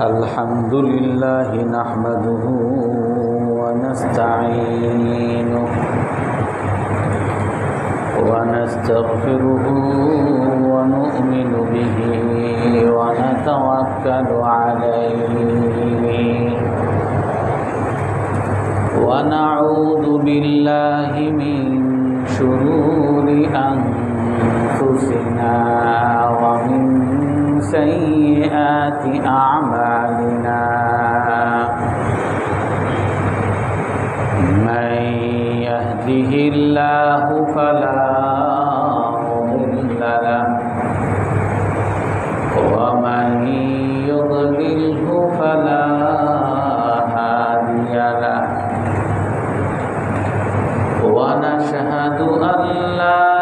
الحمد لله نحمده ونستعينه ونستغفره ونؤمن به ونتوكل عليه ونعوذ بالله من شرور أنفسنا ومن سيئات أعمالنا من يهده الله فلا مضل له ومن يضلله فلا هادي له ونشهد أن لا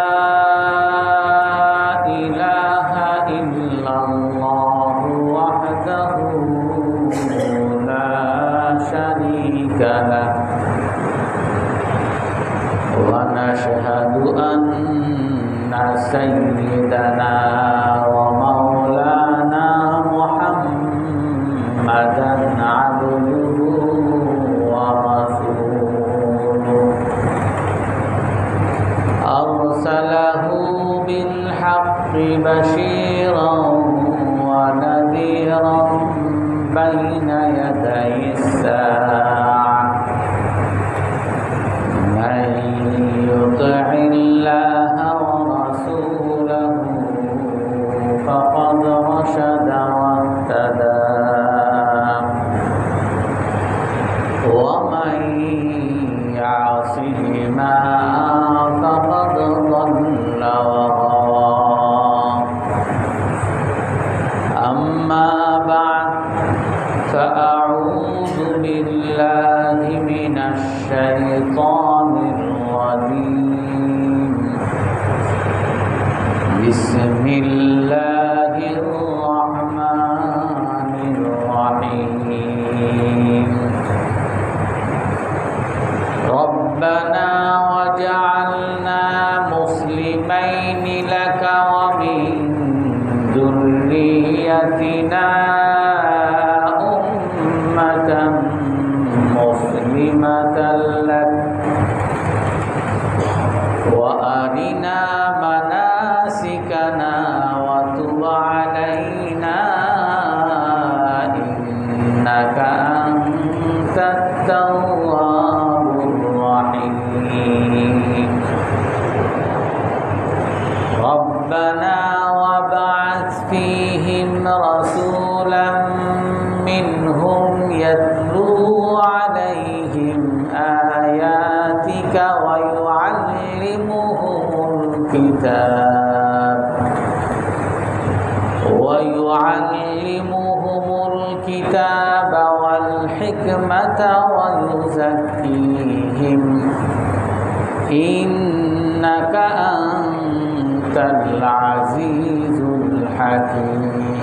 ونشهد أن سيدنا ومولانا محمدا عبده ورسوله أرسله بالحق بشيرا ونذيرا بين يدي الساعة يطع الله ورسوله فقد رشد واهتدى ومن يعصهما فقد ضل وغوى أما بعد فأعوذ بالله من الشيطان بسم الله الرحمن الرحيم ربنا وجعلنا مسلمين لك ومن ذريتنا أمة مسلمة لك وأرنا مناسكنا وتب علينا إنك أنت التواب الرحيم ربنا وابعث فيهم رسولا منهم يتلو عليهم آياتك ويعلمهم الكتاب والحكمة ويزكيهم إنك أنت العزيز الحكيم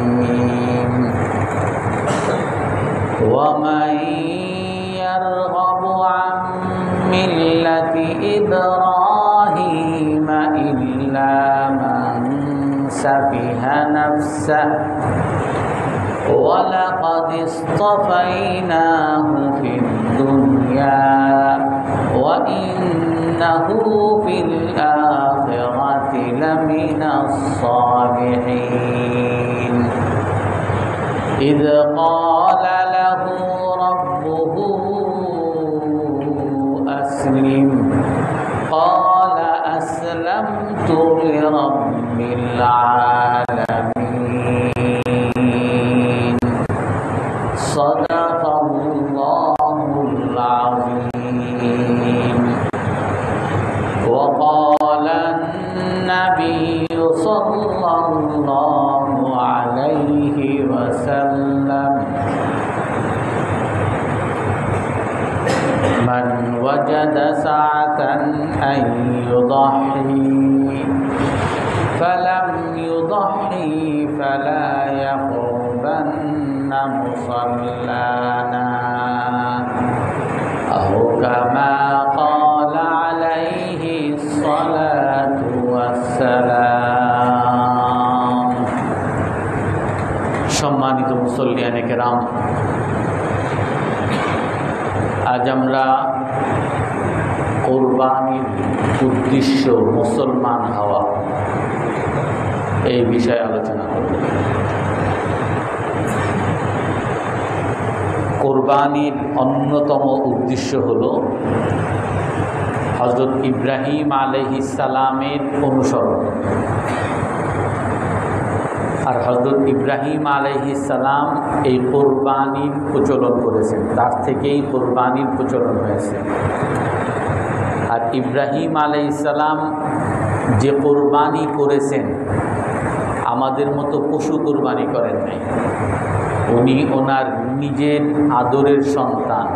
ومن يرغب عن ملة إبراهيم إلا من سفه نفسه ولقد اصطفيناه في الدنيا وإنه في الآخرة لمن الصالحين إذ قال له ربه أسلم قال أسلمت لرب العالمين صدق الله العظيم وقال النبي صلى الله عليه وسلم من وجد سعة أن يضحي فلم يضحي فلا يقربن مصلانا أو كما قال عليه الصلاة والسلام মুসল্লিয়ানে কেরাম, আজ আমরা কোরবানির উদ্দেশ্য মুসলমান হওয়া এই বিষয়ে আলোচনা করব। কোরবানির অন্যতম উদ্দেশ্য হল হযরত ইব্রাহিম আলাইহিস সালামের অনুসরণ। আর হযরত ইব্রাহিম আলাইহিস সালাম এই কোরবানির প্রচলন করেছেন, তার থেকেই কোরবানির প্রচলন হয়েছে। আর ইব্রাহিম আলাইহিস সালাম যে কোরবানি করেছেন, আমাদের মতো পশু কোরবানি করেন নাই। উনি ওনার নিজের আদরের সন্তান,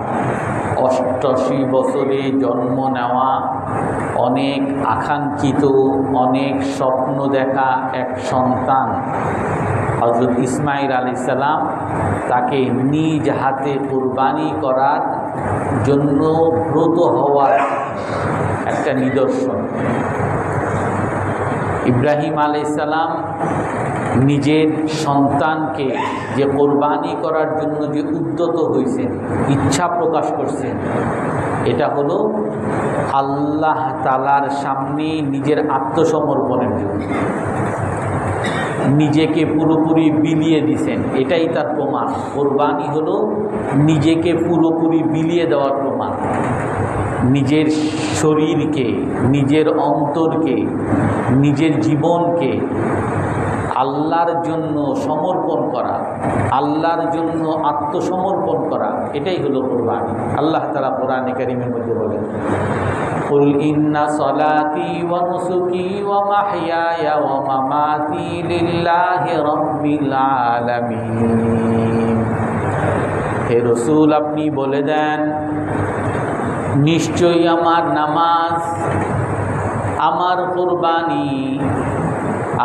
88 বছরে জন্ম নেওয়া, অনেক আকাঙ্ক্ষিত, অনেক স্বপ্ন দেখা এক সন্তান হযরত ইসমাঈল আলাইহিস সালাম, তাকে নিজ হাতে কোরবানি করার জন্য ব্রত হওয়ার একটা নিদর্শন। ইব্রাহিম আলাইহিস সালাম নিজের সন্তানকে যে কোরবানি করার জন্য যে উদ্যত হয়েছেন, ইচ্ছা প্রকাশ করছেন, এটা হলো আল্লাহ তাআলার সামনে নিজের আত্মসমর্পণের জন্য। নিজেকে পুরোপুরি বিলিয়ে দিছেন, এটাই তার প্রমাণ। কোরবানি হলো নিজেকে পুরোপুরি বিলিয়ে দেওয়ার প্রমাণ। নিজের শরীরকে, নিজের অন্তরকে, নিজের জীবনকে আল্লাহর জন্য সমর্পণ করা, আল্লাহর জন্য আত্মসমর্পণ করা, এটাই হলো কোরবানি। আল্লাহ তাআলা কোরআনে কারীমের মধ্যে বলেন, কুল ইন্না সলাতি ওয়া নুসুকি ওয়া মাহইয়ায়া ওয়া মামাতি লিল্লাহি রাব্বিল আলামিন। হে রাসূল, আপনি বলে দেন, নিশ্চয়ই আমার নামাজ, আমার কোরবানি,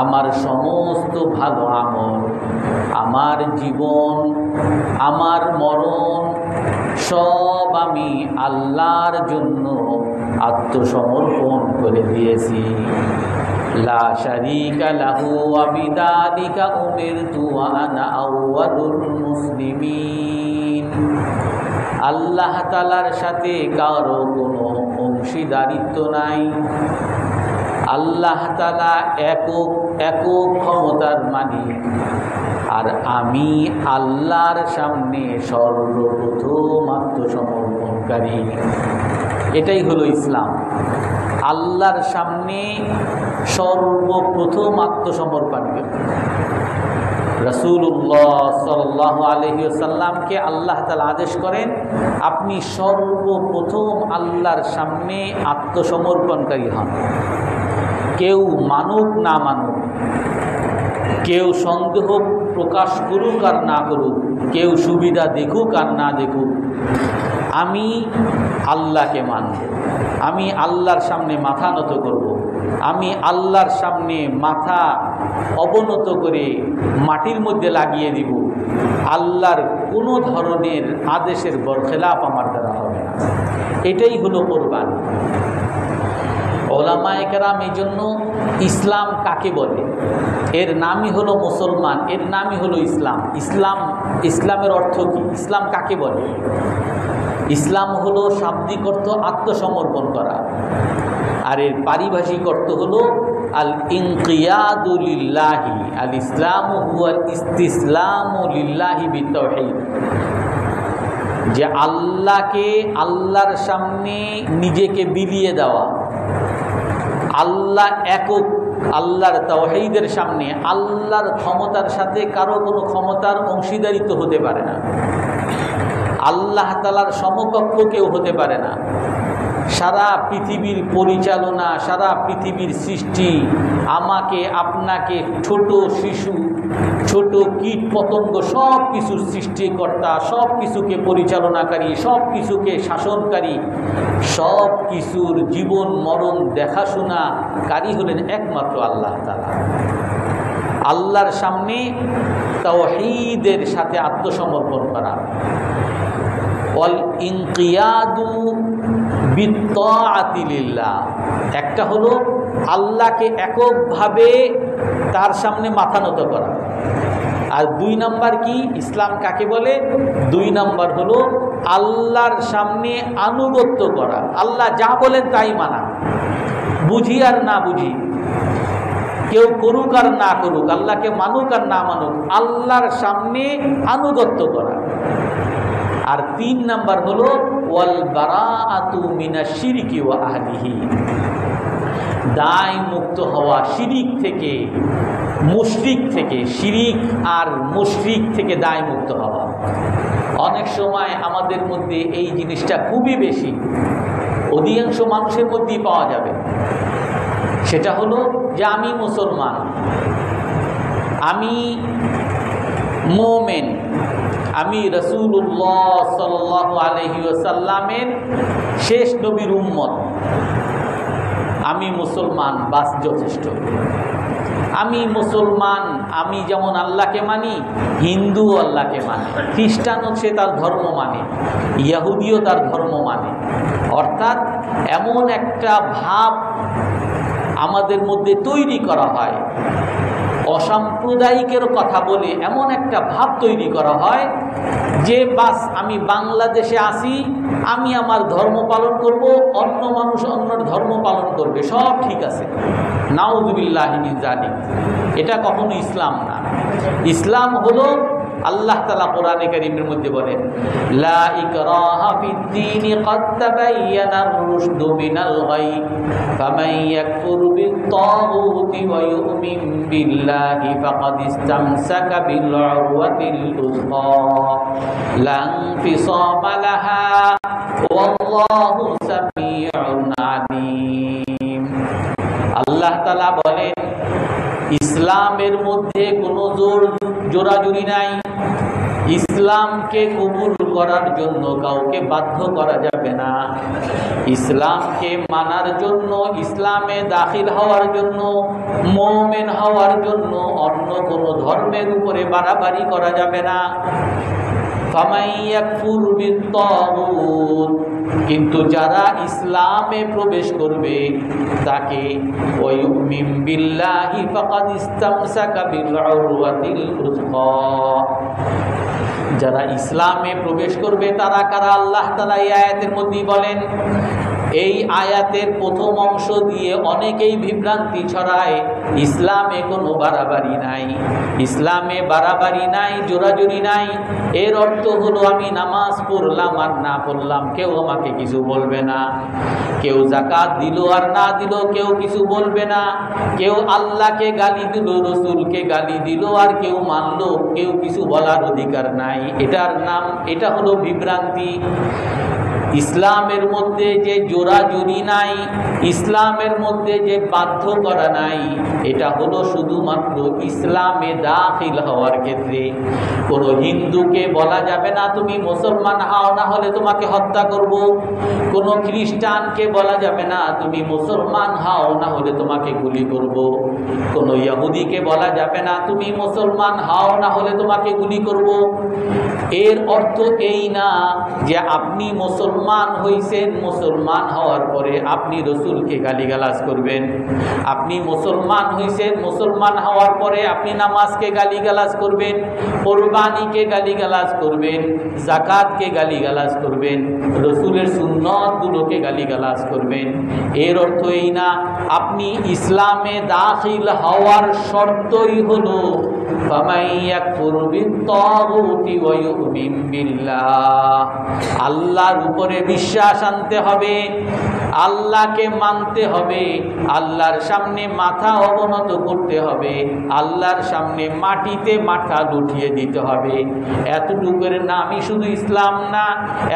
আমার সমস্ত ভালো আমল, আমার জীবন, আমার মরণ, সব আমি আল্লাহর জন্য আত্মসমর্পণ করে দিয়েছি। লা শারীকা লাহু ওয়া বিযালিকা উমিরতু ওয়া আনা আউয়ালুল মুসলিমিন। আল্লাহ তাআলার সাথে কারো কোনো অংশীদারিত্ব নাই। আল্লাহ তাআলা একক ক্ষমতার মালিক, আর আমি আল্লাহর সামনে সর্বপ্রথম আত্মসমর্পণকারী। এটাই হলো ইসলাম। আল্লাহর সামনে সর্বপ্রথম আত্মসমর্পণকারী। রাসূলুল্লাহ সাল্লাল্লাহু আলাইহি ওয়াসাল্লামকে আল্লাহ তাআলা আদেশ করেন, আপনি সর্বপ্রথম আল্লাহর সামনে আত্মসমর্পণকারী হন। কেউ মানুক না মানুক, কেউ সন্দেহ প্রকাশ করুক আর না করুক, কেউ সুবিধা দেখুক আর না দেখুক, আমি আল্লাহকে মানব। আমি আল্লাহর সামনে মাথা নত করব। আমি আল্লাহর সামনে মাথা অবনত করে মাটির মধ্যে লাগিয়ে দিব। আল্লাহর কোনো ধরনের আদেশের বরখেলাপ আমার দ্বারা হবে না। এটাই হলো কোরবানি। ওলামায়ে কেরাম এই জন্য ইসলাম কাকে বলে, এর নামই হলো মুসলমান, এর নামই হলো ইসলাম। ইসলামের অর্থ কি? ইসলাম কাকে বলে? ইসলাম হলো শাব্দিক অর্থ আত্মসমর্পণ করা, আর এর পারিভাষিক অর্থ হলো আল ইনকিয়াদু লিল্লাহি। আল ইসলামু হুয়াল ইস্তিসলামু লিল্লাহি বিত্তাওহীদ। যে আল্লাহকে, আল্লাহর সামনে নিজেকে বিলিয়ে দেওয়া। আল্লাহ একক, আল্লাহর তাওহীদের সামনে আল্লাহর ক্ষমতার সাথে কারো কোনো ক্ষমতার অংশীদারিত্ব হতে পারে না। আল্লাহ তাআলার সমকক্ষ কেউ হতে পারে না। সারা পৃথিবীর পরিচালনা, সারা পৃথিবীর সৃষ্টি, আমাকে আপনাকে, ছোট শিশু, ছোট কীট পতঙ্গ, সব কিছুর সৃষ্টিকর্তা, সব কিছুকে পরিচালনাকারী, সব কিছুকে শাসনকারী, সব কিছুর জীবন মরণ দেখাশোনাকারী হলেন একমাত্র আল্লাহ তাআলা। আল্লাহর সামনে তাওহীদের সাথে আত্মসমর্পণ করা। ওয়াল ইনকিয়াদু বিত্তাআতি লিল্লাহ। একটা হলো আল্লাহকে এককভাবে তার সামনে মাথা নত করা, আর 2 নাম্বার কি? ইসলাম কাকে বলে? 2 নাম্বার হলো আল্লাহর সামনে আনুগত্য করা, আল্লাহ যা বলেন তাই মানা, বুঝি আর না বুঝি, কেউ করুক আর না করুক, আল্লাহকে মানুক আর না মানুক, আল্লাহর সামনে আনুগত্য করা। আর 3 নাম্বার হলো ওয়াল বারাআতু মিনাশ শিরকি ওয়া আহলিহি, দায় মুক্ত হওয়া শিরিক থেকে, মুশরিক থেকে, শিরিক আর মুশরিক থেকে দায় মুক্ত হওয়া। অনেক সময় আমাদের মধ্যে এই জিনিসটা খুবই বেশি, অধিকাংশ মানুষের মধ্যেই পাওয়া যাবে। সেটা হলো যে আমি মুসলমান, আমি মুমিন, আমি রাসূলুল্লাহ সাল্লাল্লাহু আলাইহি ওয়াসাল্লামের শেষ নবীর উম্মত, আমি মুসলমান, বাস যথেষ্ট। আমি মুসলমান, আমি যেমন আল্লাহকে মানি, হিন্দু আল্লাহকে মানে, খ্রিস্টানও সে তার ধর্ম মানে, ইহুদিও তার ধর্ম মানে। অর্থাৎ এমন একটা ভাব আমাদের মধ্যে তৈরি করা হয়, অসাম্প্রদায়িকের কথা বলে এমন একটা ভাব তৈরি করা হয় যে বাস আমি বাংলাদেশে আসি, আমি আমার ধর্ম পালন করব, অন্য মানুষ অন্য ধর্ম পালন করবে, সব ঠিক আছে। নাউযুবিল্লাহি মিন যালিক। এটা কখনো ইসলাম না। ইসলাম হলো আল্লাহ তাআলা কোরআনে কারীমের মধ্যে বলেন, লা ইকরাহা ফিদ-দীনি ক্বাদ তাবায়্যানার রুশদু মিনাল গাই ফামান ইয়াকফুর বিত-তাগুতি ওয়া ইউমিন বিল্লাহি ফাকাদ ইসতামসাকা বিল উরওয়াতিল উসকা লা ইনফিসামা লাহা ওয়াল্লাহু সামিউন আলীম। আল্লাহ তাআলা বলেন, ইসলামের মধ্যে কোনো জোরাজুরি নাই। ইসলামকে কবুল করার জন্য কাউকে বাধ্য করা যাবে না। ইসলামকে মানার জন্য, ইসলামে দাখিল হওয়ার জন্য, মুমিন হওয়ার জন্য অন্য কোনো ধর্মের উপরে বাড়াবাড়ি করা যাবে না। ফামান ইয়াকফুর বিত-তাগুত, কিন্তু যারা ইসলামে প্রবেশ করবে তাকে ওয়া ইউমিন বিল্লাহি ফাকাদ ইসতামসাকা বিল উরওয়াতিল উসকা, যারা ইসলামে প্রবেশ করবে তারা কারা? আল্লাহ তাআলা এই আয়াতের মধ্যে বলেন। এই আয়াতের প্রথম অংশ দিয়ে অনেকেই বিভ্রান্তি ছড়ায়, ইসলামে কোনো বাড়াবাড়ি নাই, ইসলামে বাড়াবাড়ি নাই, জোরাজুরি নাই। এর অর্থ হলো আমি নামাজ পড়লাম আর না পড়লাম কেউ আমাকে কিছু বলবে না, কেউ যাকাত দিল আর না দিল কেউ কিছু বলবে না, কেউ আল্লাহকে গালি দিল, রসুলকে গালি দিল আর কেউ মানলো, কেউ কিছু বলার অধিকার নাই। এটার নাম, এটা হলো বিভ্রান্তি। ইসলামের মধ্যে যে জোরাজুরি নাই, ইসলামের মধ্যে যে বাধ্য করা নাই, এটা হলো শুধুমাত্র ইসলামে দাখিল হওয়ার ক্ষেত্রে। কোনো হিন্দুকে বলা যাবে না তুমি মুসলমান হও, না হলে তোমাকে হত্যা করব। কোনো খ্রিস্টানকে বলা যাবে না তুমি মুসলমান হও, না হলে তোমাকে গুলি করব। কোনো ইহুদিকে বলা যাবে না তুমি মুসলমান হও, না হলে তোমাকে গুলি করব। এর অর্থ এই না যে আপনি মুসলমান হইছেন, মুসলমান হওয়ার পরে আপনি রসুলকে গালিগালাজ করবেন। আপনি মুসলমান হইছেন, মুসলমান হওয়ার পরে আপনি নামাজকে গালিগালাজ করবেন, কোরবানিকে গালিগালাজ করবেন, যাকাতকে গালিগালাজ করবেন, রসুলের সুন্নতগুলোকে গালিগালাজ করবেন। এর অর্থ এই না। আপনি ইসলামে দাখিল হওয়ার শর্তই হলো আল্লাহর উপরে বিশ্বাস আনতে হবে, আল্লাহকে মানতে হবে, আল্লাহর সামনে মাথা অবনত করতে হবে, আল্লাহর সামনে মাটিতে মাথা লুটিয়ে দিতে হবে। এতটুকুর নামই শুধু ইসলাম না,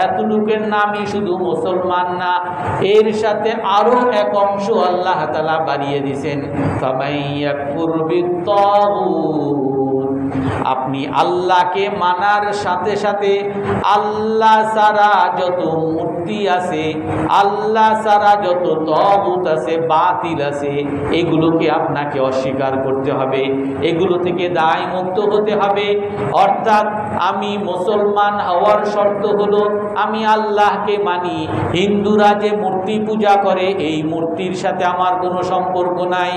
এতটুকুর নামই শুধু মুসলমান না, এর সাথে আরো এক অংশ আল্লাহ তাআলা বাড়িয়ে দিয়েছেন। আপনি আল্লাহকে মানার সাথে সাথে আল্লাহ ছাড়া যত মূর্তি আছে, আল্লাহ ছাড়া যত তাগুত আছে, বাতিল আছে, এগুলোকে আপনাকে অস্বীকার করতে হবে, এগুলো থেকে দায় মুক্ত হতে হবে। অর্থাৎ আমি মুসলমান হওয়ার শর্ত হলো আমি আল্লাহকে মানি। হিন্দুরা যে মূর্তি পূজা করে, এই মূর্তির সাথে আমার কোনো সম্পর্ক নাই,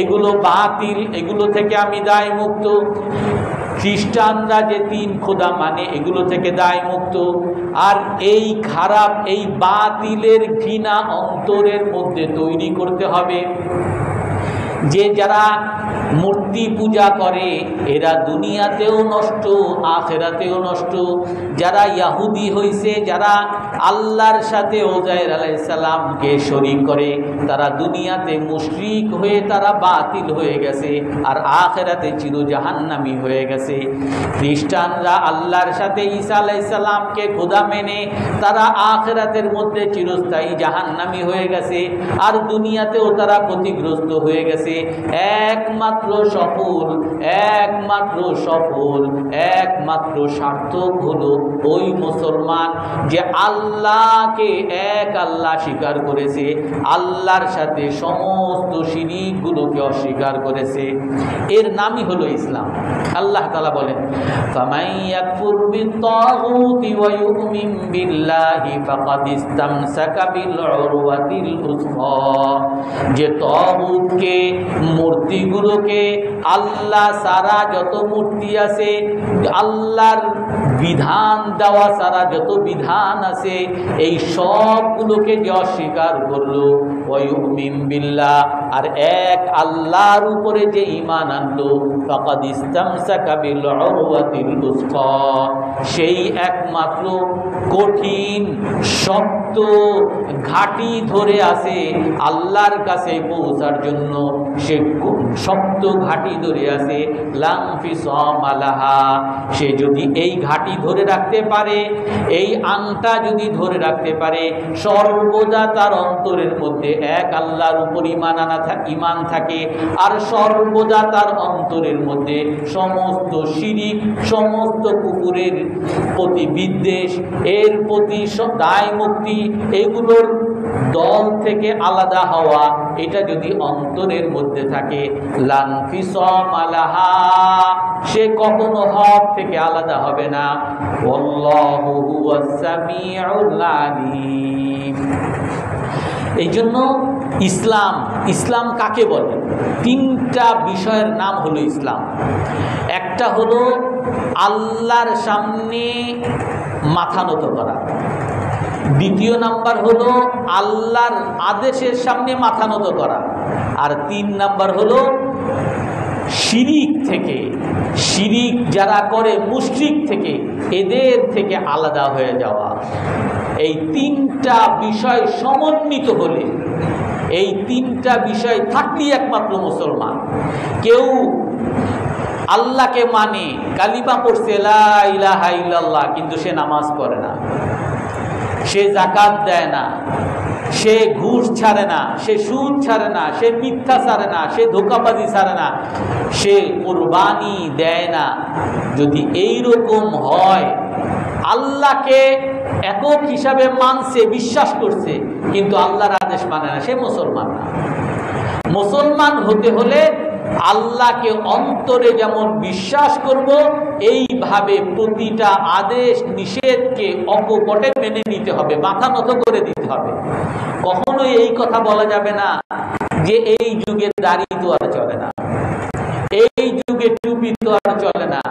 এগুলো বাতিল, এগুলো থেকে আমি দায় মুক্ত। খ্রিস্টানরা যে 3 খোদা মানে এগুলো থেকে দায় মুক্ত। আর এই খারাপ এই বাতিলের ঘৃণা অন্তরের মধ্যে তৈরি করতে হবে যে যারা মূর্তি পূজা করে এরা দুনিয়াতেও নষ্ট, আখেরাতেও নষ্ট। যারা ইহুদি হইছে, যারা আল্লাহর সাথে উযাইর আলাইহিস সালামকে শরীক করে, তারা দুনিয়াতে মুশরিক হয়ে তারা বাতিল হয়ে গেছে, আর আখেরাতে চির জাহান্নামী হয়ে গেছে। খ্রিস্টানরা আল্লাহর সাথে ঈসা আলাইহিস সালামকে খোদা মেনে তারা আখেরাতের মধ্যে চিরস্থায়ী জাহান্নামী হয়ে গেছে, আর দুনিয়াতেও তারা ক্ষতিগ্রস্ত হয়ে গেছে। একমাত্র সফল একমাত্র সার্থক হলো ওই মুসলমান যে আল্লাহকে এক আল্লাহ স্বীকার করেছে, আল্লাহর সাথে সমস্ত শিরিকগুলোকে অস্বীকার করেছে। এর নামই হলো ইসলাম। আল্লাহ তাআলা বলেন, ফামান ইয়াকফুর বিত-তাগুতি ওয়া ইউমিন বিল্লাহি ফাকাদ ইসতামসাকা বিল উরওয়াতিল উসফা। যে তাগুতকে, মূর্তিগুলোকে, আল্লাহ সারা যত মূর্তি আছে, আল্লাহর বিধান দেওয়া সারা যত বিধান আছে, এই সবগুলোকে যে অস্বীকার করলো, ওয়ায়ুমিন বিল্লাহ, আর এক আল্লাহর উপরে যে ঈমান আনলো, ফাকাদ ইসতামসাকা বিল উরওয়াতিল উসফা, সেই একমাত্র কঠিন শক্ত ঘাটি ধরে আছে আল্লাহর কাছে পৌঁছার জন্য। সে শক্ত ঘাটি ধরে আছে, লাম ফিসাম আলাহা। সে যদি এই ঘাটি ধরে রাখতে পারে, এই আংটা যদি ধরে রাখতে পারে, সর্বদা তার অন্তরের মধ্যে এক আল্লাহর উপর ঈমান থাকে, আর সর্বদা তার অন্তরের মধ্যে সমস্ত শিরিক, সমস্ত কুফরের প্রতি বিদ্বেষ, এর প্রতি দায় মুক্তি, এগুলোর দল থেকে আলাদা হওয়া, এটা যদি অন্তরের মধ্যে থাকে, লান ফিসাম আলাহা, সে কখনো হক থেকে আলাদা হবে না। আল্লাহু হুয়াস সামিউল আলিম। এই জন্য ইসলাম কাকে বলে? 3টা বিষয়ের নাম হলো ইসলাম। একটা হলো আল্লাহর সামনে মাথা নত করা, দ্বিতীয় নাম্বার হলো আল্লাহর আদেশের সামনে মাথা নত করা, আর 3 নাম্বার হলো শিরিক থেকে, শিরিক যারা করে মুশরিক থেকে, এদের থেকে আলাদা হয়ে যাওয়া। এই 3টা বিষয় সমন্বিত হলে, এই 3টা বিষয় থাকলেই একমাত্র মুসলমান। কেউ আল্লাহকে মানে, কালিমা পড়ছে লা ইলাহা ইল্লাল্লাহ, কিন্তু সে নামাজ পড়ে না, সে যাকাত দেয় না, সে ঘুষ ছাড়ে না, সে সুদ ছাড়ে না, সে মিথ্যা ছাড়ে না, সে ধোঁকাবাজি ছাড়ে না, সে কুরবানি দেয় না। যদি এইরকম হয়, আল্লাহকে একক হিসাবে মানছে, বিশ্বাস করছে, কিন্তু আল্লাহর আদেশ মানে না, সে মুসলমান না। মুসলমান হতে হলে আল্লাহকে অন্তরে যেমন বিশ্বাস করব, এইভাবে প্রতিটা আদেশ নিষেধকে অকপটে মেনে নিতে হবে, মাথা নত করে দিতে হবে। কখনো এই কথা বলা যাবে না যে এই যুগে দাড়ি তো আর চলে না, এই যুগে টুপি তো আর চলে না,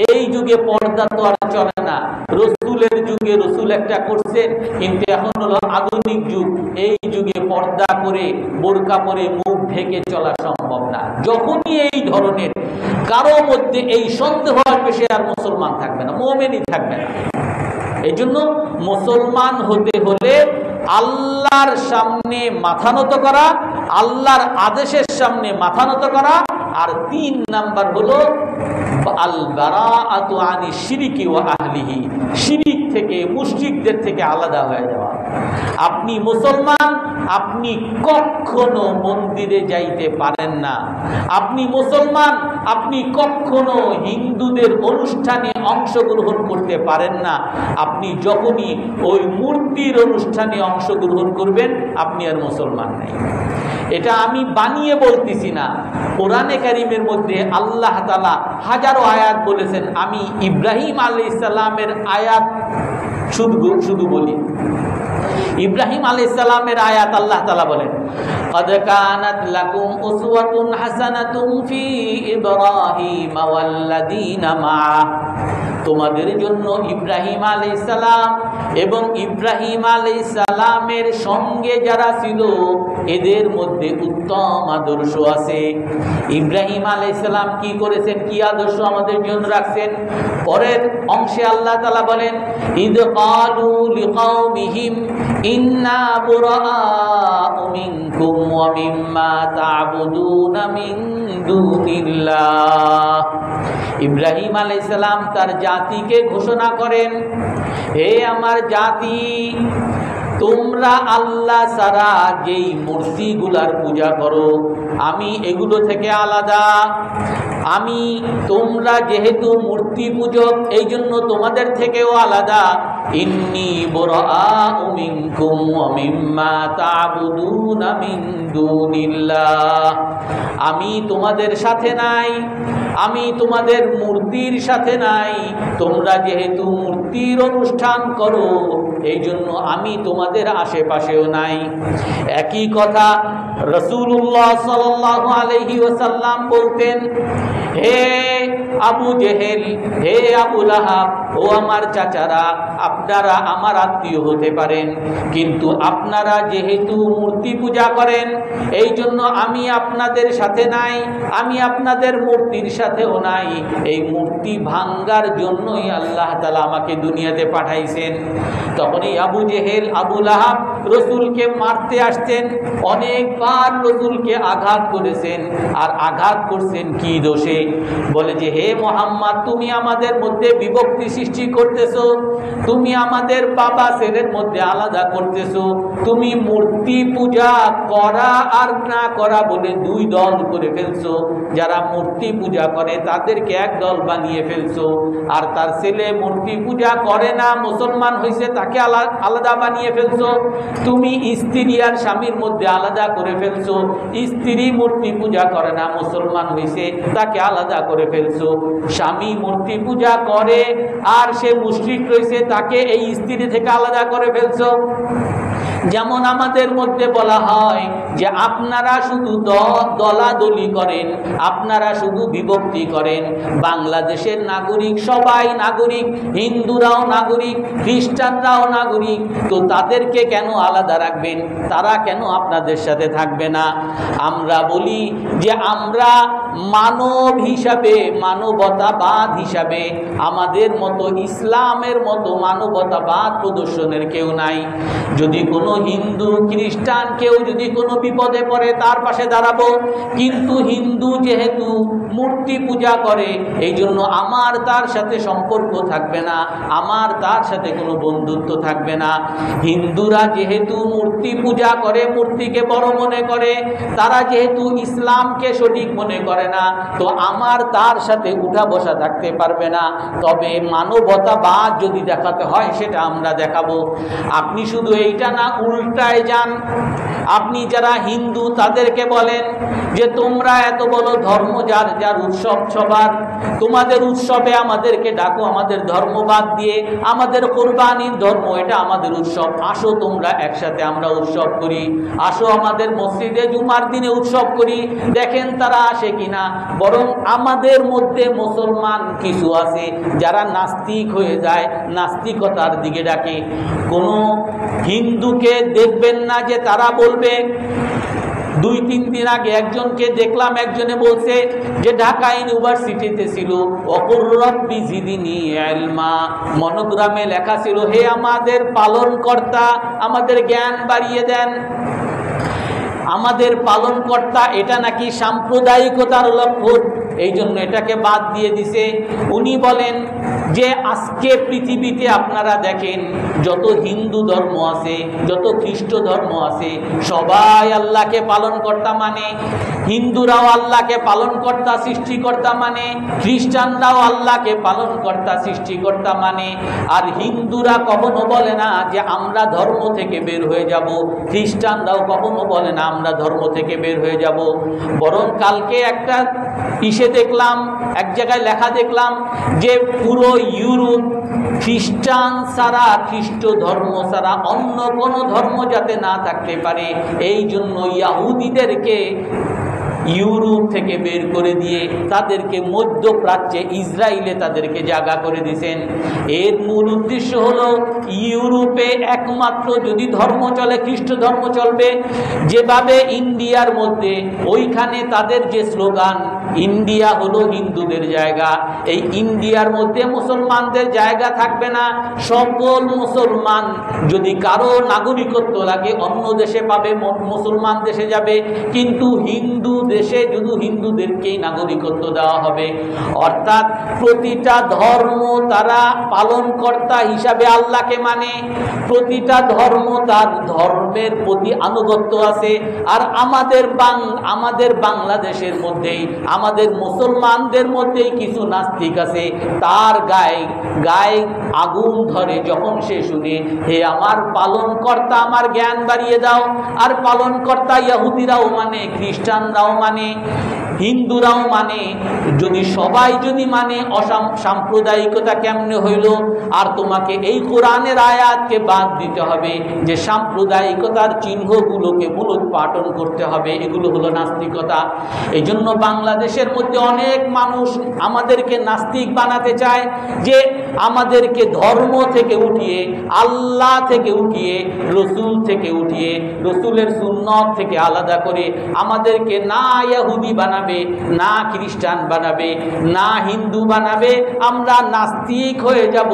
এই যুগে পর্দা তো আর চলে না। রসুলের যুগে রসুল একটা করছেন, কিন্তু এখন হলো আধুনিক যুগ, এই যুগে পর্দা করে, বোরকা পরে মুখ ঢেকে চলা সম্ভব না। যখনই এই ধরনের কারো মধ্যে এই সন্দেহ আসবে, সে আর মুসলমান থাকবে না, মুমিনই থাকবে না। এই জন্য মুসলমান হতে হলে আল্লাহর সামনে মাথা নত করা, আল্লাহর আদেশের সামনে মাথা নত করা, আর 3 নাম্বার হলো আল বারাআতু আনি শিরকি ওয়া আহলিহি, শিরিক থেকে, মুশরিকদের থেকে আলাদা হয়ে যাওয়া। আপনি মুসলমান, আপনি কখনো মন্দিরে যাইতে পারেন না। আপনি মুসলমান, আপনি কখনো হিন্দুদের অনুষ্ঠানে অংশগ্রহণ করতে পারেন না। আপনি যখনই ওই মূর্তির অনুষ্ঠানে অংশগ্রহণ করবেন, আপনি আর মুসলমান নেই। এটা আমি বানিয়ে বলতেছি না, কোরআনে কারীমের মধ্যে আল্লাহ তাআলা হাজারো আয়াত বলেছেন। আমি ইব্রাহিম আলাইহিস সালামের আয়াত শুধু বলি। ইব্রাহিম আলাইহিস সালামের আয়াত আল্লাহ তাআলা বলেন, قد كانت لكم أسوة حسنة في إبراهيم والذين معه তোমাদের জন্য ইব্রাহিম আলাইহিস সালাম এবং ইব্রাহিম আলাইহিস সালামের সঙ্গে যারা ছিল এদের মধ্যে উত্তম আদর্শ আছে। ইব্রাহিম আলাইহিস সালাম কি করেছেন, কি আদর্শ আমাদের জন্য রাখছেন? পরের অংশে আল্লাহ তাআলা বলেন, ইদ ক্বালু লিকাওমিহিম ইন্না বুরাআউ মিনকুম ওয়া মিম্মা তা'বুদুনা মিন দুনিল্লাহ। ইব্রাহিম আলাইহিস সালাম তার জাতিকে ঘোষণা করেন, হে আমার জাতি, তোমরা আল্লাহ ছাড়া যেই মূর্তিগুলার পূজা করো আমি এগুলো থেকে আলাদা। তোমরা যেহেতু মূর্তি পূজক এই জন্য তোমাদের থেকেও আলাদা। ইন্নী বুরাআউ মিনকুম ওয়া মিম্মা তা'বুদুনা মিন দুনিল্লাহ। আমি তোমাদের সাথে নাই, আমি তোমাদের মূর্তির সাথে নাই। তোমরা যেহেতু মূর্তির অনুষ্ঠান করো এই জন্য আমি তোমাদের আশেপাশেও নাই। একই কথা রাসূলুল্লাহ সাল্লাল্লাহু আলাইহি ওয়াসাল্লাম বলতেন, হে আবু জেহেল, হে আবু লাহাব, ও আমার চাচারা, আপনারা আমার আত্মীয় হতে পারেন কিন্তু আপনারা যেহেতু মূর্তি পূজা করেন এই জন্য আমি আপনাদের সাথে নাই, আমি আপনাদের মূর্তির সাথেও নাই। এই মূর্তি ভাঙ্গার জন্যই আল্লাহ তাআলা আমাকে দুনিয়াতে পাঠাইছেন। তখনই আবু জেহেল, আবু লাহাব রসুলকে মারতে আসতেন, অনেকবার রসুলকে আঘাত করেছেন। আর আঘাত করছেন কি দোষে? বলে যে, হে মুহাম্মদ, তুমি আমাদের মধ্যে বিভক্তি সৃষ্টি করতেছো, তুমি আমাদের বাবা ছেলের মধ্যে আলাদা করতেছো, তুমি মূর্তি পূজা করা আর না করা বলে দুই দল করে ফেলছো। যারা মূর্তি পূজা করে তাদেরকে এক দল বানিয়ে ফেলছো, আর তার ছেলে মূর্তি পূজা করে না, মুসলমান হয়েছে, তাকে আলাদা বানিয়ে ফেলছো। তুমি স্ত্রী আর স্বামীর মধ্যে আলাদা করে ফেলছো, স্ত্রী মূর্তি পূজা করে না, মুসলমান হয়েছে, তাকে আলাদা করে ফেলছো। স্বামী মূর্তি পূজা করে আর সে মুশরিক রয়েছে, তাকে এই স্ত্রী থেকে আলাদা করে ফেলছো। যেমন আমাদের মধ্যে বলা হয় যে আপনারা শুধু দলাদলি করেন, আপনারা শুধু বিভক্তি করেন। বাংলাদেশের নাগরিক সবাই নাগরিক, হিন্দুরাও নাগরিক, খ্রিস্টানরাও নাগরিক, তো তাদেরকে কেন আলাদা রাখবেন? তারা কেন আপনাদের সাথে থাকবে না? আমরা বলি যে আমরা মানব হিসাবে, মানবতাবাদ হিসাবে আমাদের মতো ইসলামের মতো মানবতাবাদ প্রদর্শনের কেউ নাই। যদি কোনো হিন্দু খ্রিস্টান কেউ যদি কোনো বিপদে পড়ে তার পাশে দাঁড়াবো, কিন্তু হিন্দু যেহেতু মূর্তি পূজা করে এই জন্য আমার তার সাথে সম্পর্ক থাকবে না, আমার তার সাথে কোনো বন্ধুত্ব থাকবে না। হিন্দুরা যেহেতু মূর্তি পূজা করে, মূর্তিকে বড় মনে করে, তারা যেহেতু ইসলামকে সঠিক মনে করে না, তো আমার তার সাথে উঠা বসা থাকতে পারবে না। তবে মানবতাবাদ যদি দেখাতে হয় সেটা আমরা দেখাবো। আপনি শুধু এইটা না, উল্টায় যান। আপনি যারা হিন্দু তাদেরকে বলেন যে তোমরা এত বড় ধর্ম, যার যার উৎসব সবার, তোমাদের উৎসবে আমাদেরকে ডাকো, আমাদের ধর্ম বাদ দিয়ে, আমাদের কোরবানির ধর্ম এটা আমাদের উৎসব, আসো তোমরা একসাথে আমরা উৎসব করি, আসো আমাদের মসজিদে জুমার দিনে উৎসব করি। দেখেন তারা আসে কিনা। বরং আমাদের মধ্যে মুসলমান কিছু আছে যারা নাস্তিক হয়ে যায়, নাস্তিকতার দিকে ডাকে। কোনো হিন্দুকে দেখবেন না যে তারা বলবে, 2-3 দিন আগে একজনকে দেখলাম, একজনে বলছে যে ঢাকা ইউনিভার্সিটিতে ছিল, ওকুর রব্বি জিদনি ইলমা, মনোগ্রামে লেখা ছিল, হে আমাদের পালনকর্তা আমাদের জ্ঞান বাড়িয়ে দেন। আমাদের পালনকর্তা এটা নাকি সাম্প্রদায়িকতার লক্ষণ, এই জন্য এটাকে বাদ দিয়ে দিছে। উনি বলেন যে আজকে পৃথিবীতে আপনারা দেখেন যত হিন্দু ধর্ম আছে, যত খ্রিস্ট ধর্ম আছে, সবাই আল্লাহকে পালনকর্তা মানে। হিন্দুরাও আল্লাহকে পালনকর্তা সৃষ্টিকর্তা মানে, খ্রিস্টানরাও আল্লাহকে পালনকর্তা সৃষ্টিকর্তা মানে। আর হিন্দুরা কখনো বলে না যে আমরা ধর্ম থেকে বের হয়ে যাব, খ্রিস্টানরাও কখনো বলে না আমরা ধর্ম থেকে বের হয়ে যাব। বরং কালকে একটা ইসে দেখলাম, এক জায়গায় লেখা দেখলাম যে পুরো ইউরোপ খ্রিস্টান ছাড়া, খ্রিস্ট ধর্ম ছাড়া অন্য কোনো ধর্ম যাতে না থাকতে পারে এই জন্য ইয়াহুদিদেরকে ইউরোপ থেকে বের করে দিয়ে তাদেরকে মধ্যপ্রাচ্যে ইসরায়েলে তাদেরকে জায়গা করে দিয়েছেন। এর মূল উদ্দেশ্য হলো ইউরোপে একমাত্র যদি ধর্ম চলে খ্রিস্ট ধর্ম চলবে। যেভাবে ইন্ডিয়ার মধ্যে ওইখানে তাদের যে স্লোগান, ইন্ডিয়া হলো হিন্দুদের জায়গা, এই ইন্ডিয়ার মধ্যে মুসলমানদের জায়গা থাকবে না। সকল মুসলমান যদি কারো নাগরিকত্ব লাগে অন্য দেশে পাবে, মুসলমান দেশে যাবে, কিন্তু হিন্দু দেশে শুধু হিন্দুদেরকেই নাগরিকত্ব দেওয়া হবে। অর্থাৎ প্রতিটা ধর্ম তারা পালনকর্তা হিসাবে আল্লাহকে মানে, প্রতিটা ধর্ম তার ধর্মের প্রতি আনুগত্য আছে। আর আমাদের বাংলাদেশের মধ্যেই, আমাদের মুসলমানদের মধ্যেই কিছু নাস্তিক আছে, তার গায়ে আগুন ধরে যখন সে শুনে হে আমার পালনকর্তা আমার জ্ঞান বাড়িয়ে দাও। আর পালনকর্তা ইহুদিরাও মানে, খ্রিস্টানরাও মানে, হিন্দুরাও মানে। যদি সবাই যদি মানে সাম্প্রদায়িকতা কেমনে হইল? আর তোমাকে এই কোরআনের আয়াতকে বাদ দিতে হবে যে সাম্প্রদায়িকতার চিহ্নগুলোকে মূলোৎপাটন করতে হবে। এগুলো হলো নাস্তিকতা। এই জন্য বাংলাদেশের মধ্যে অনেক মানুষ আমাদেরকে নাস্তিক বানাতে চায়, যে আমাদেরকে ধর্ম থেকে উঠিয়ে, আল্লাহ থেকে উঠিয়ে, রসুল থেকে উঠিয়ে, রসুলের সুন্নত থেকে আলাদা করে আমাদেরকে না ইহুদি বানাবে, না খ্রিস্টান বানাবে, না হিন্দু বানাবে। আমরা নাস্তিক হয়ে যাব,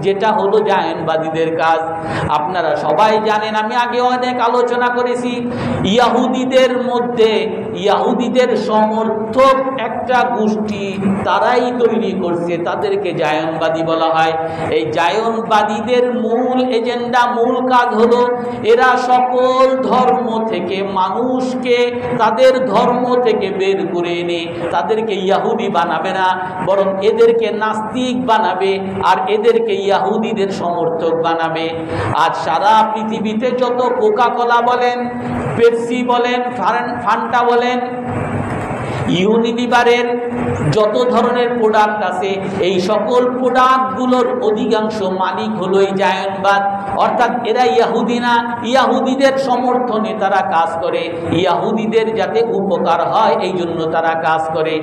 যেটা হলো জায়নবাদীদের কাজ। আপনারা সবাই জানেন, আমি আগে অনেক আলোচনা করেছি, ইহুদিদের মধ্যে ইহুদিদের সমর্থক একটা গোষ্ঠী তারাই তৈরি করছে, তাদেরকে জায়নবাদী বলা হয়। এই জায়নবাদীদের মূল এজেন্ডা, মূল কাজ হলো এরা সকল ধর্ম থেকে মানুষকে তাদের ধর্ম থেকে বের করে এনে তাদেরকে ইহুদি বানাবে না, বরং এদেরকে নাস্তিক বানাবে আর এদেরকে ইহুদিদের সমর্থক বানাবে। আজ সারা পৃথিবীতে যত কোকা-কোলা বলেন, পেপসি বলেন, ফান্টা বলেন, ইউনিলিভারের যত ধরনের প্রোডাক্ট আছে, এই সকল প্রোডাক্টগুলোর অধিকাংশ মালিক হলো এই জায়নবাদ। অর্থাৎ এরা ইহুদি না, ইহুদিদের সমর্থনে তারা কাজ করে, ইহুদিদের যাতে উপকার হয় এই জন্য তারা কাজ করে।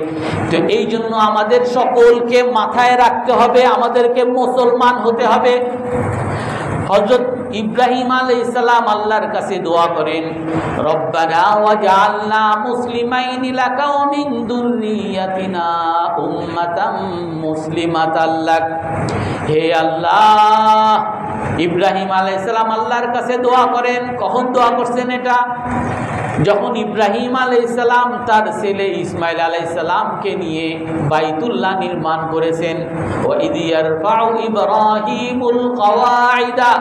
তো এই জন্য আমাদের সকলকে মাথায় রাখতে হবে, আমাদেরকে মুসলমান হতে হবে। হযরত ইব্রাহিম আলাইহিস সালাম আল্লাহর কাছে দোয়া করেন, রব্বানা ওয়াজআলনা মুসলিমাইনি লাকা ওয়া মিন যুররিয়াতিনা উম্মাতাম মুসলিমাতাল লাক। হে আল্লাহ, ইব্রাহিম আলাইহিস সালাম আল্লাহর কাছে দোয়া করেন। কখন দোয়া করছেন এটা? যখন ইব্রাহিম আলাইহিস সালাম তার ছেলে ইসমাইল আলাইহিস সালামকে নিয়ে বাইতুল্লাহ নির্মাণ করেছেন। ওয়া ইয ইয়ারফাউ ইব্রাহিমুল কওয়াইদা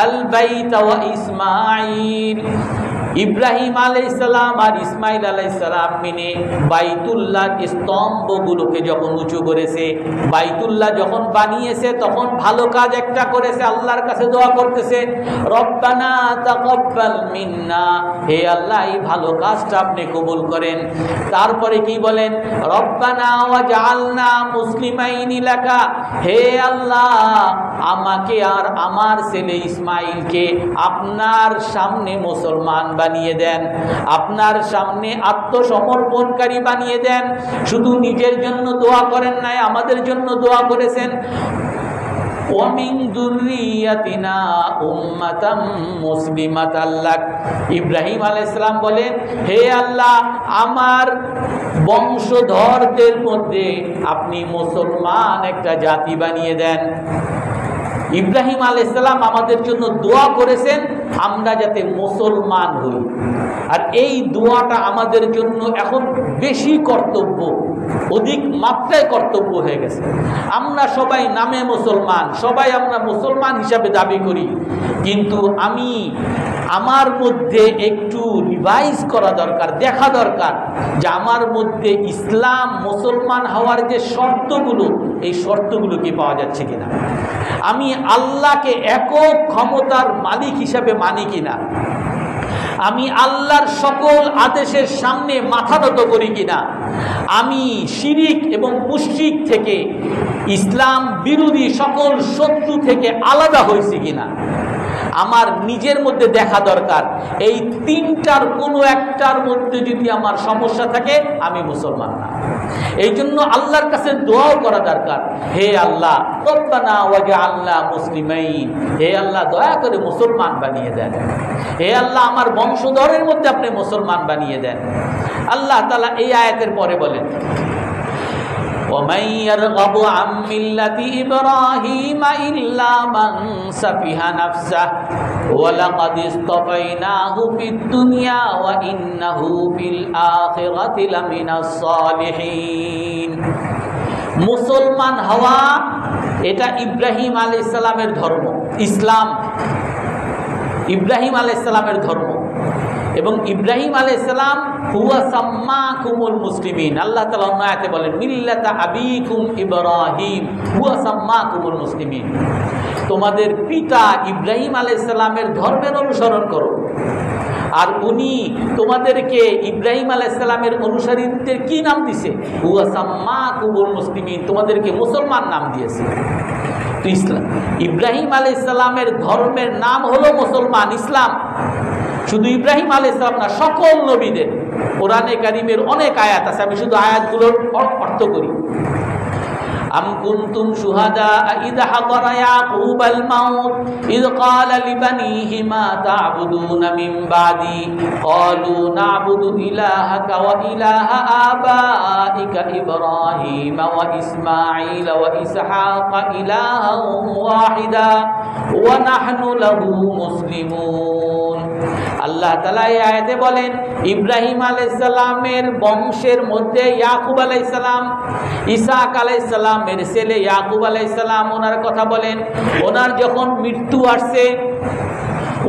আল বাইতা ওয়া ইসমাঈল। ইব্রাহিম আলাইহিস সালাম আর ইসমাইল আলাইহিস সালাম মিলে বাইতুল্লাহ স্তম্ভগুলোকে যখন উঁচু করেছে, বাইতুল্লাহ যখন বানিয়েছে, তখন ভালো কাজ একটা করেছে, আল্লাহর কাছে দোয়া করতেছে, রব্বানা তাকাব্বাল মিন্না, হে আল্লাহ এই ভালো কাজটা আপনি কবুল করেন। তারপরে কি বলেন? রব্বানা ওয়াজআলনা মুসলিমাইনি লাকা, হে আল্লাহ আমাকে আর আমার ছেলে ইসমাইলকে আপনার সামনে মুসলমান বানিয়ে দেন, আপনার সামনে আত্মসমর্পণকারী বানিয়ে দেন। শুধু নিজের জন্য দোয়া করেন নাই, আমাদের জন্য দোয়া করেছেন। ওয়া মিন যুররিয়াতিনা উম্মাতাম মুসলিমাতাল লাক। ইব্রাহিম আলাইহিস সালাম বলেন, হে আল্লাহ আমার বংশধরদের মধ্যে আপনি মুসলমান একটা জাতি বানিয়ে দেন। ইব্রাহিম আলাইহিস সালাম আমাদের জন্য দোয়া করেছেন আমরা যাতে মুসলমান হই। আর এই দোয়াটা আমাদের জন্য এখন বেশি কর্তব্য, অধিক মাত্রায় কর্তব্য হয়ে গেছে। আমরা সবাই নামে মুসলমান, সবাই আমরা মুসলমান হিসাবে দাবি করি, কিন্তু আমার মধ্যে একটু রিভাইজ করা দরকার, দেখা দরকার যে আমার মধ্যে ইসলাম মুসলমান হওয়ার যে শর্তগুলো, এই শর্তগুলো কি পাওয়া যাচ্ছে কিনা, আমি আল্লাহকে একক ক্ষমতার মালিক হিসাবে মানি কিনা, আমি আল্লাহর সকল আদেশের সামনে মাথা নত করি কিনা, আমি শিরিক এবং মুশরিক থেকে, ইসলাম বিরোধী সকল শত্রু থেকে আলাদা হয়েছি কিনা, আমার নিজের মধ্যে দেখা দরকার। এই তিনটার কোনো একটার মধ্যে যদি আমার সমস্যা থাকে, আমি মুসলমান না। এই জন্য আল্লাহর কাছে দোয়াও করা দরকার, হে আল্লাহ রব্বানা ওয়াজআলনা মুসলিমাইন, হে আল্লাহ দয়া করে মুসলমান বানিয়ে দেন, হে আল্লাহ আমার বংশধরের মধ্যে আপনি মুসলমান বানিয়ে দেন। আল্লাহ তাআলা এই আয়াতের পরে বলেন, وَمَن يَرْغَبُ عَن مِّلَّةِ إِبْرَاهِيمَ إِلَّا مَن سَفِهَ نَفْسَهُ وَلَقَدِ اصْطَفَيْنَاهُ فِي الدُّنْيَا وَإِنَّهُ فِي الْآخِرَةِ لَمِنَ الصَّالِحِينَ। মুসলমান হওয়া এটা ইব্রাহিম আলাইহিস সালামের ধর্ম, ইসলাম ইব্রাহিম আলাইহিস সালামের ধর্ম। এবং ইব্রাহিম আলাইহিস সালাম হুয়া সাম্মাকুমুল মুসলিমিন, আল্লাহ তাআলা অন্য আয়াতে বলেন মিল্লাতা আবিকুম ইব্রাহিম হুয়া সাম্মাকুমুল মুসলিমিন, তোমাদের পিতা ইব্রাহিম আলাইহিস সালামের ধর্মের অনুসরণ করো। আর উনি তোমাদেরকে ইব্রাহিম আলাইহিস সালামের অনুসারীদের কি নাম দিয়েছে? হুয়া সাম্মাকুমুল মুসলিমিন, তোমাদেরকে মুসলমান নাম দিয়েছে। তো ইসলাম, ইব্রাহিম আলাইহিস সালামের ধর্মের নাম হলো মুসলমান, ইসলাম। শুধু ইব্রাহিম আলাইহিস সালাম না, সকল নবীদের কোরআনে কারীমের অনেক আয়াত আছে, আমি শুধু আয়াতগুলোর অর্থ করি। أم كنتم شهداء إذ حضر يعقوب الموت إذ قال لبنيه ما تعبدون من بعدي قالوا نعبد إلهك وإله آبائك إبراهيم وإسماعيل وإسحاق إلها واحدا ونحن له مسلمون। আল্লাহ তাআলা এই আয়াতে বলেন ইব্রাহিম আলাইহিস সালামের বংশের মধ্যে ইয়াকুব আলাইহিস সালাম, ইসহাক আলাইহিস সালামের ছেলে ইয়াকুব আলাইহিস সালাম, ওনার কথা বলেন। ওনার যখন মৃত্যু আসছে,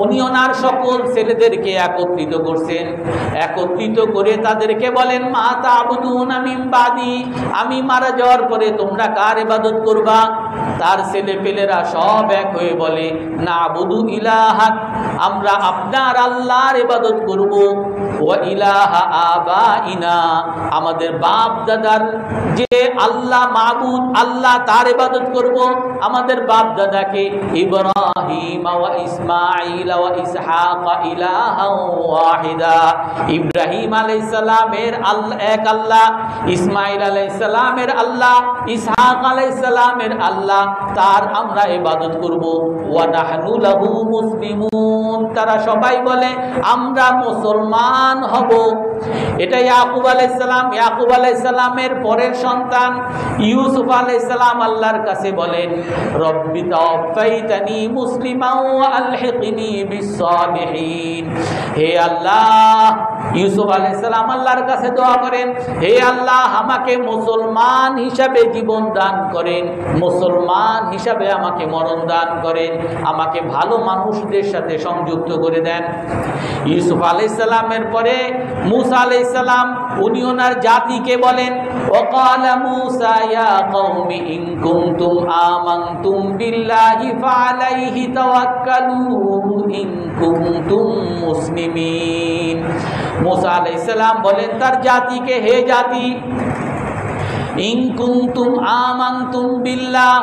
উনি ওনার সকল ছেলেদেরকে একত্রিত করছেন, একত্রিত করে তাদেরকে বলেন মা তা'বুদুনা মিন বাদি, আমি মারা যাওয়ার পরে তোমরা কার ইবাদত করবা? তার ছেলে পেলেরা সব এক হয়ে বলে না'বুদু ইলাহাক, আমরা আপনার আল্লাহর ইবাদত করব, ওয়া ইলাহা আবাইনা, আমাদের বাপ দাদার যে আল্লাহ মাবুদ, আল্লাহ তার ইবাদত করব, আমাদের বাপ দাদাকে ইব্রাহিম ওয়া ইসমাঈল ওয়া ইসহাক ইলাহা ওয়াহিদা, ইব্রাহিম আলাইহিস সালামের আল্লাহ এক আল্লাহ, ইসমাঈল আলাইহিস সালামের আল্লাহ, ইসহাক আলাইহিস সালামের আল্লাহ, তার আমরা ইবাদত করব। ওয়া নাহনু লাহু মুসলিমুন, তারা সবাই বলে আমরা মুসলমান হব। এটা ইয়াকুব আলাইহিস সালাম। ইয়াকুব আলাইহিস সালামের পরের সন্তান ইউসুফ আলাইহিস সালাম আল্লাহর কাছে বলেন রব্বি তাওফাইতানি মুসলিমান ওয়া আলহিকনি বিস-সালিহিন, হে আল্লাহ, ইউসুফ আলাইহিস সালাম আল্লাহর কাছে দোয়া করেন, হে আল্লাহ আমাকে মুসলমান হিসাবে জীবন দান করেন, মুসলমান হিসাবে আমাকে মরণ দান করেন, আমাকে ভালো মানুষদের সাথে সংযুক্ত করে দেন। ইউসুফ আলাইহিস সালামের পরে মুসা আলাইহিস সালাম, উনি ওনার জাতিকে বলেন ওয়াকালা মুসা ইয়া কওমি ইন কুনতুম আমানতুম বিল্লাহি ফাআলাইহি তাওয়াক্কালু ইন কুনতুম মুসলিমিন। মুসা আলাইহিস সালাম বলেন তার জাতিকে, হে জাতি, ইন কুনতুম আমানতুম বিল্লাহ,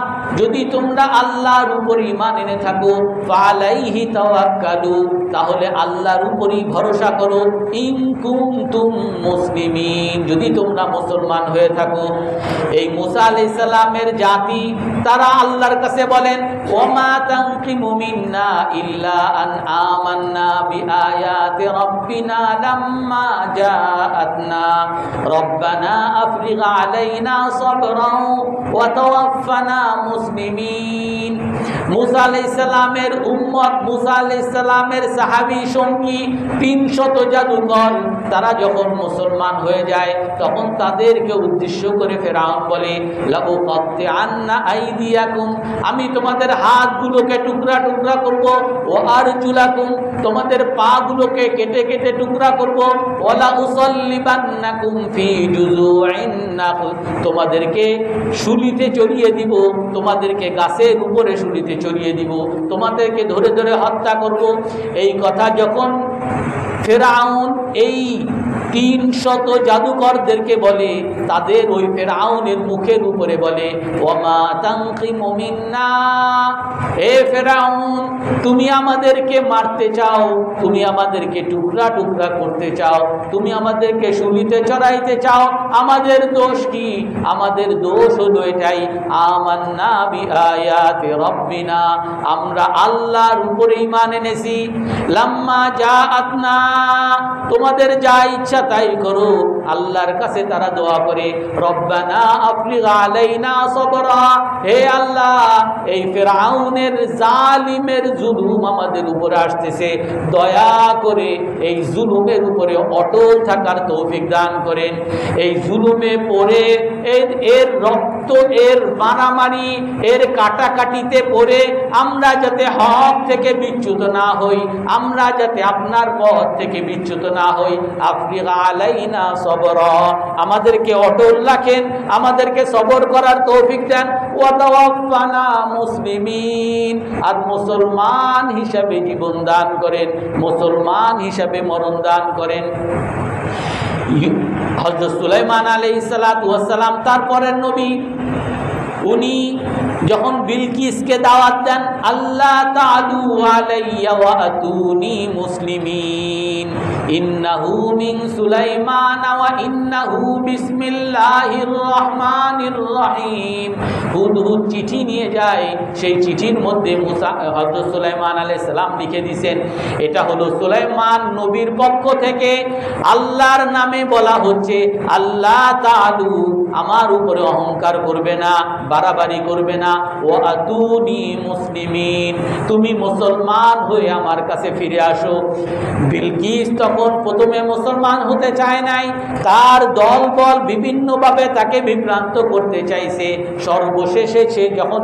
যদি তোমরা আল্লাহর উপর ঈমান এনে থাকো, ফালাইহি তাওয়াক্কালু, তাহলে আল্লাহর উপরই ভরসা করো, ইন কুনতুম মুসলিমিন, যদি তোমরা মুসলমান হয়ে থাকো। এই মুসা আলাইহিস সালামের জাতি তারা আল্লাহর কাছে বলেন ওয়ামা তানকিমু মিন্না ইল্লা আন আমান্না বিআয়াতি রাব্বিনা লাম্মা জাআতনা রব্বানা আফরিগ আলাইনা সাবরান ওয়া তাওয়াফফানা মুসলিমিন। মুসা আলাইহিস সালামের উম্মত, মুসা আলাইহিস সালামের সাহাবী সঙ্গী 300 জাদুকর, তারা যখন মুসলমান হয়ে যায় তখন তাদেরকে উদ্দেশ্য করে ফেরাউন বলে লাউকাত্তিআন্না আইদিয়াকুম, আমি তোমাদের হাতগুলোকে টুকরা টুকরা করব, ও আরজুলাকুম, তোমাদের পাগুলোকে কেটে কেটে টুকরা করব, ওয়ালা উসাল্লিবান্নাকুম ফি জুযুইন নাখল, তোমাদেরকে শুলিতে চড়িয়ে দিব, তোমাদেরকে গাছের উপরে শুলিতে চড়িয়ে দিব, তোমাদেরকে ধরে ধরে হত্যা করব। এই কথা যখন ফেরাউন এই 300 জাদুকরদেরকে বলে, তাদের ওই ফেরাউনের মুখের উপরে বলে, ওমা তানকিমু মিন্না, হে ফেরাউন, তুমি আমাদেরকে মারতে চাও, তুমি আমাদেরকে টুকরা টুকরা করতে চাও, তুমি আমাদেরকে শুলিতে চড়াইতে চাও, আমাদের দোষ কি? আমাদের দোষ হলো এটাই, আমান্না বিআয়াতি রাব্বিনা, আমরা আল্লাহর উপরে ঈমান এনেছি, লাম্মা জাআতনা, তোমাদের যা ইচ্ছা তাই করো। আল্লাহর কাছে তারা দোয়া করে, রব্বানা আফরিগ আলাইনা সবরা, হে আল্লাহ, এই ফিরআউনের জালিমের জুলুম আমাদের উপরে আসতেছে, দয়া করে এই জুলুমের উপরে অটল থাকার তৌফিক দান করেন। এই জুলুমে পড়ে এর রক্ত, এর মারামারি, এর কাটাকাটিতে পড়ে আমরা যাতে হক থেকে বিচ্যুত না হই, আমরা যাতে আপনার পথ থেকে বিচ্যুত না হই। আফরিগ আলাইনা সবরা, আমাদেরকে অটল রাখেন, আমাদেরকে সবর করার তৌফিক দেন। ওয়া তাওয়াফানা মুসলিমিন, আর মুসলমান হিসাবে জীবন দান করেন, মুসলমান হিসাবে মরণ দান করেন। হযরত সুলাইমান আলাইহিস সালাতু ওয়াস সালাম তারপরের নবী, উনি যখন বিলকিসকে দাওয়াত দেন, আল্লাহ তাআলু আলাইয়া ওয়া আতুনি মুসলিমিন, ইন্নাহু মিন সুলাইমান ওয়া ইন্নাহু বিসমিল্লাহির রহমানির রহিম। হুদহুদ চিঠি নিয়ে যায়, সেই চিঠির মধ্যে হযরত সুলাইমান আলাইহিস সালাম লিখে দিয়েছেন, এটা হলো সুলাইমান নবীর পক্ষ থেকে আল্লাহর নামে বলা হচ্ছে, আল্লাহ তাআলু, আমার উপরে অহংকার করবে না, বাড়াবাড়ি করবে না, ও আতুনি মুসলিমিন, তুমি মুসলমান হয়ে আমার কাছে ফিরে আসো। বিলকিস তখন প্রথমে মুসলমান হতে চায় নাই, তার দলবল বিভিন্নভাবে তাকে বিভ্রান্ত করতে চাইছে। সর্বশেষে সে যখন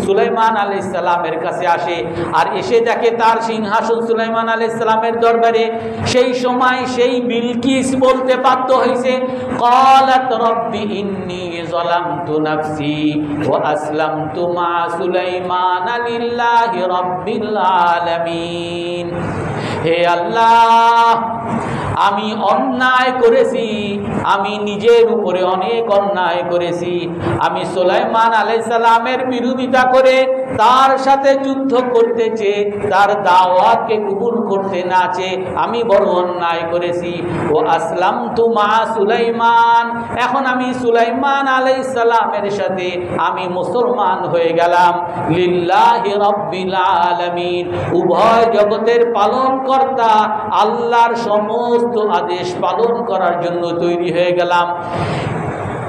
সুলাইমান আলাইহিস সালামের কাছে আসে, আর এসে দেখে তার সিংহাসন সুলাইমান আলাইহিস সালামের দরবারে, সেই সময় সেই বিলকিস বলতে বাধ্য হয়েছে, ক্বালাত রব্বি ইন্নী যালামতু নাফসি ওয়া আসলামতু মা সুলাইমান লিল্লাহি রাব্বিল আলামিন। হে আল্লাহ, আমি অন্যায় করেছি, আমি নিজের উপরে অনেক অন্যায় করেছি, আমি সুলাইমান আলাইহিস সালামের বিরোধিতা করে তার সাথে যুদ্ধ করতে চেয়ে, তার দাওয়াতকে কবুল করতে না চেয়ে আমি বড় অন্যায় করেছি। ও আসলামতু মা সুলাইমান, এখন আমি সুলাইমান আলাইহিস সালামের সাথে আমি মুসলমান হয়ে গেলাম। লিল্লাহি রাব্বিল আলামিন, উভয় জগতের পালনকর্তা আল্লাহর সমস্ত আদেশ পালন করার জন্য তৈরি হয়ে গেলাম।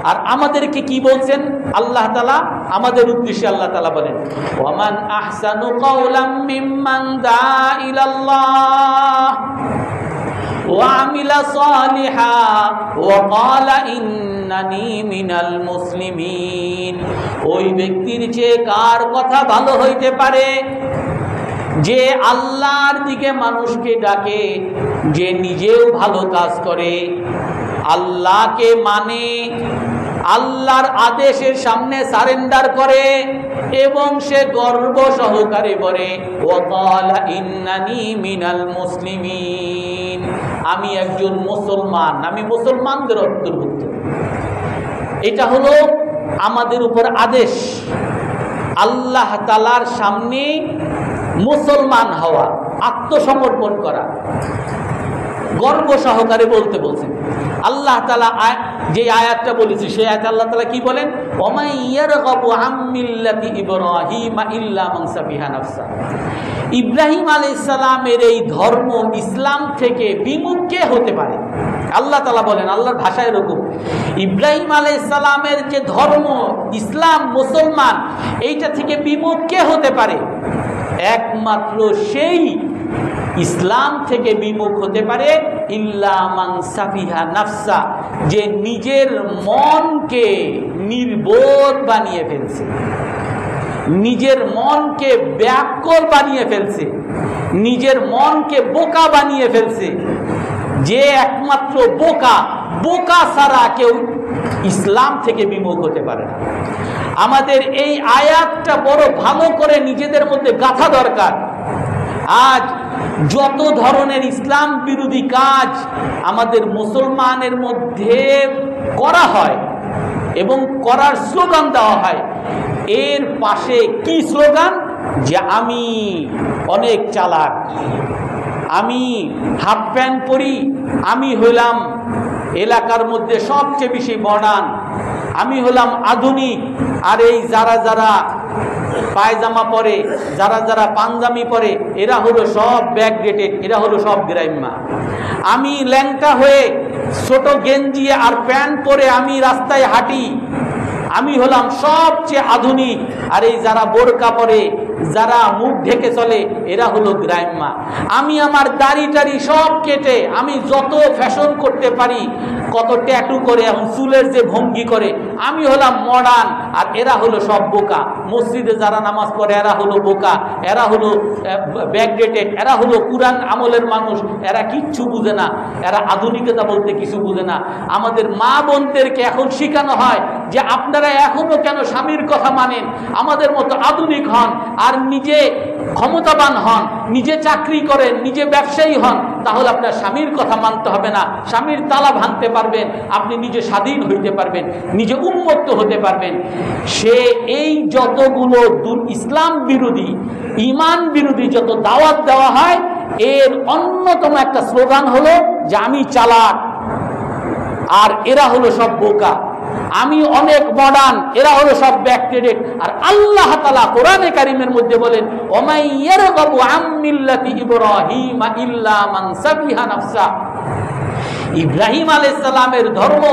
আর আমাদেরকে কি বলছেন আল্লাহ তাআলা? আমাদের উদ্দেশ্যে আল্লাহ তাআলা বলেন, ওয়ামান আহসানু কাওলাম মিম্মান দা ইলাল্লাহ ওয়া আমিলা সালিহা ওয়া ক্বালা ইন্নানী মিনাল মুসলিমিন। ওই ব্যক্তির চেয়ে কার কথা ভালো হইতে পারে যে আল্লাহর দিকে মানুষকে ডাকে, যে নিজেও ভালো কাজ করে, আল্লাহকে মানে, আল্লাহর আদেশের সামনে সারেন্ডার করে, এবং সে গর্ব সহকারে বলে, ওয়াকালা ইন্নানী মিনাল মুসলিমিন, আমি একজন মুসলমান, আমি মুসলমানদের অন্তর্ভুক্ত। এটা হলো আমাদের উপর আদেশ, আল্লাহ তাআলার সামনে মুসলমান হওয়া, আত্মসমর্পণ করা, গর্ব সহকারে বলতে বলছেন। আল্লাহ তাআলা যে আয়াতটা বলেছে, সেই আয়াতে আল্লাহ তাআলা কি বলেন? ওমাই ইয়ারগাবু আম মিল্লাতি ইব্রাহিম ইল্লা মান সাফিহা নাফসা। ইব্রাহিম আলাইহিস সালামের এই ধর্ম, ইসলাম থেকে বিমুখ কে হতে পারে? আল্লাহ তাআলা বলেন, আল্লাহর ভাষায় এরকম, ইব্রাহিম আলাইহিস সালামের যে ধর্ম, ইসলাম, মুসলমান, এইটা থেকে বিমুখ কে হতে পারে? একমাত্র সেই ইসলাম থেকে বিমুখ হতে পারে ইল্লা মান সাফিহা নাফসা, যে নিজের মনকে নির্বোধ বানিয়ে ফেলছে, নিজের মনকে ব্যাকুল বানিয়ে ফেলছে, নিজের মনকে বোকা বানিয়ে ফেলছে। যে একমাত্র বোকা, বোকা ছাড়া কেউ ইসলাম থেকে বিমুখ হতে পারে না। আমাদের এই আয়াতটা বড় ভালো করে নিজেদের মধ্যে গাঁথা দরকার। আজ যত ধরনের ইসলাম বিরোধী কাজ আমাদের মুসলমানের মধ্যে করা হয় এবং করার স্লোগান দেওয়া হয়, এর পাশে কি স্লোগান? যে আমি অনেক চালাক, আমি হাফ প্যান্ট পরি, আমি হলাম এলাকার মধ্যে সবচেয়ে বেশি মডার্ন, আমি হলাম আধুনিক। আর এই যারা যারা পায়জামা পরে, যারা যারা পাঞ্জাবি পরে, এরা হলো সব ব্যাকডেটেড, এরা হলো সব গ্রাম্যা। আমি ল্যাংটা হয়ে ছোট গেঞ্জি আর প্যান্ট পরে আমি রাস্তায় হাঁটি, আমি হলাম সবচেয়ে আধুনিক। আর এই যারা বোরকা পরে, যারা মুখ ঢেকে চলে, এরা হলো গ্রাম্যা। আমি আমার দাড়ি টাড়ি সব কেটে আমি যত ফ্যাশন করতে পারি, কত ট্যাটু করে, এখন চুলের যে ভঙ্গি করে, আমি হলাম মডার্ন। আর এরা হলো সব বোকা। মসজিদে যারা নামাজ পড়ে এরা হলো বোকা, এরা হলো ব্যাকডেটেড, এরা হলো পুরান আমলের মানুষ, এরা কিচ্ছু বুঝে না, এরা আধুনিকতা বলতে কিছু বুঝে না। আমাদের মা বোনদেরকে এখন শেখানো হয় যে আপনারা এখনো কেন স্বামীর কথা মানেন, আমাদের মতো আধুনিক হন, আর নিজে ক্ষমতাবান হন, নিজে চাকরি করেন, নিজে ব্যবসায়ী হন, তাহলে আপনার স্বামীর কথা মানতে হবে না, স্বামীর তালা ভাঙতে পারবেন, আপনি নিজে স্বাধীন হইতে পারবেন, নিজে উন্মুক্ত হতে পারবেন। সে এই যতগুলো ইসলাম বিরোধী, ইমান বিরোধী যত দাওয়াত দেওয়া হয়, এর অন্যতম একটা স্লোগান হলো যে আমি চালাক, আর এরা হলো সব বোকা, আমি অনেক মডার্ন, এরা হলো সব ব্যাকডেটেড। আর আল্লাহ তাআলা কোরআনে কারীমের মধ্যে বলেন, ওমাই ইয়ারগাবু আন মিল্লাতি ইব্রাহিম ইল্লা মান সাফিহা নাফসা। ইব্রাহিম আলাইহিস সালামের ধর্ম,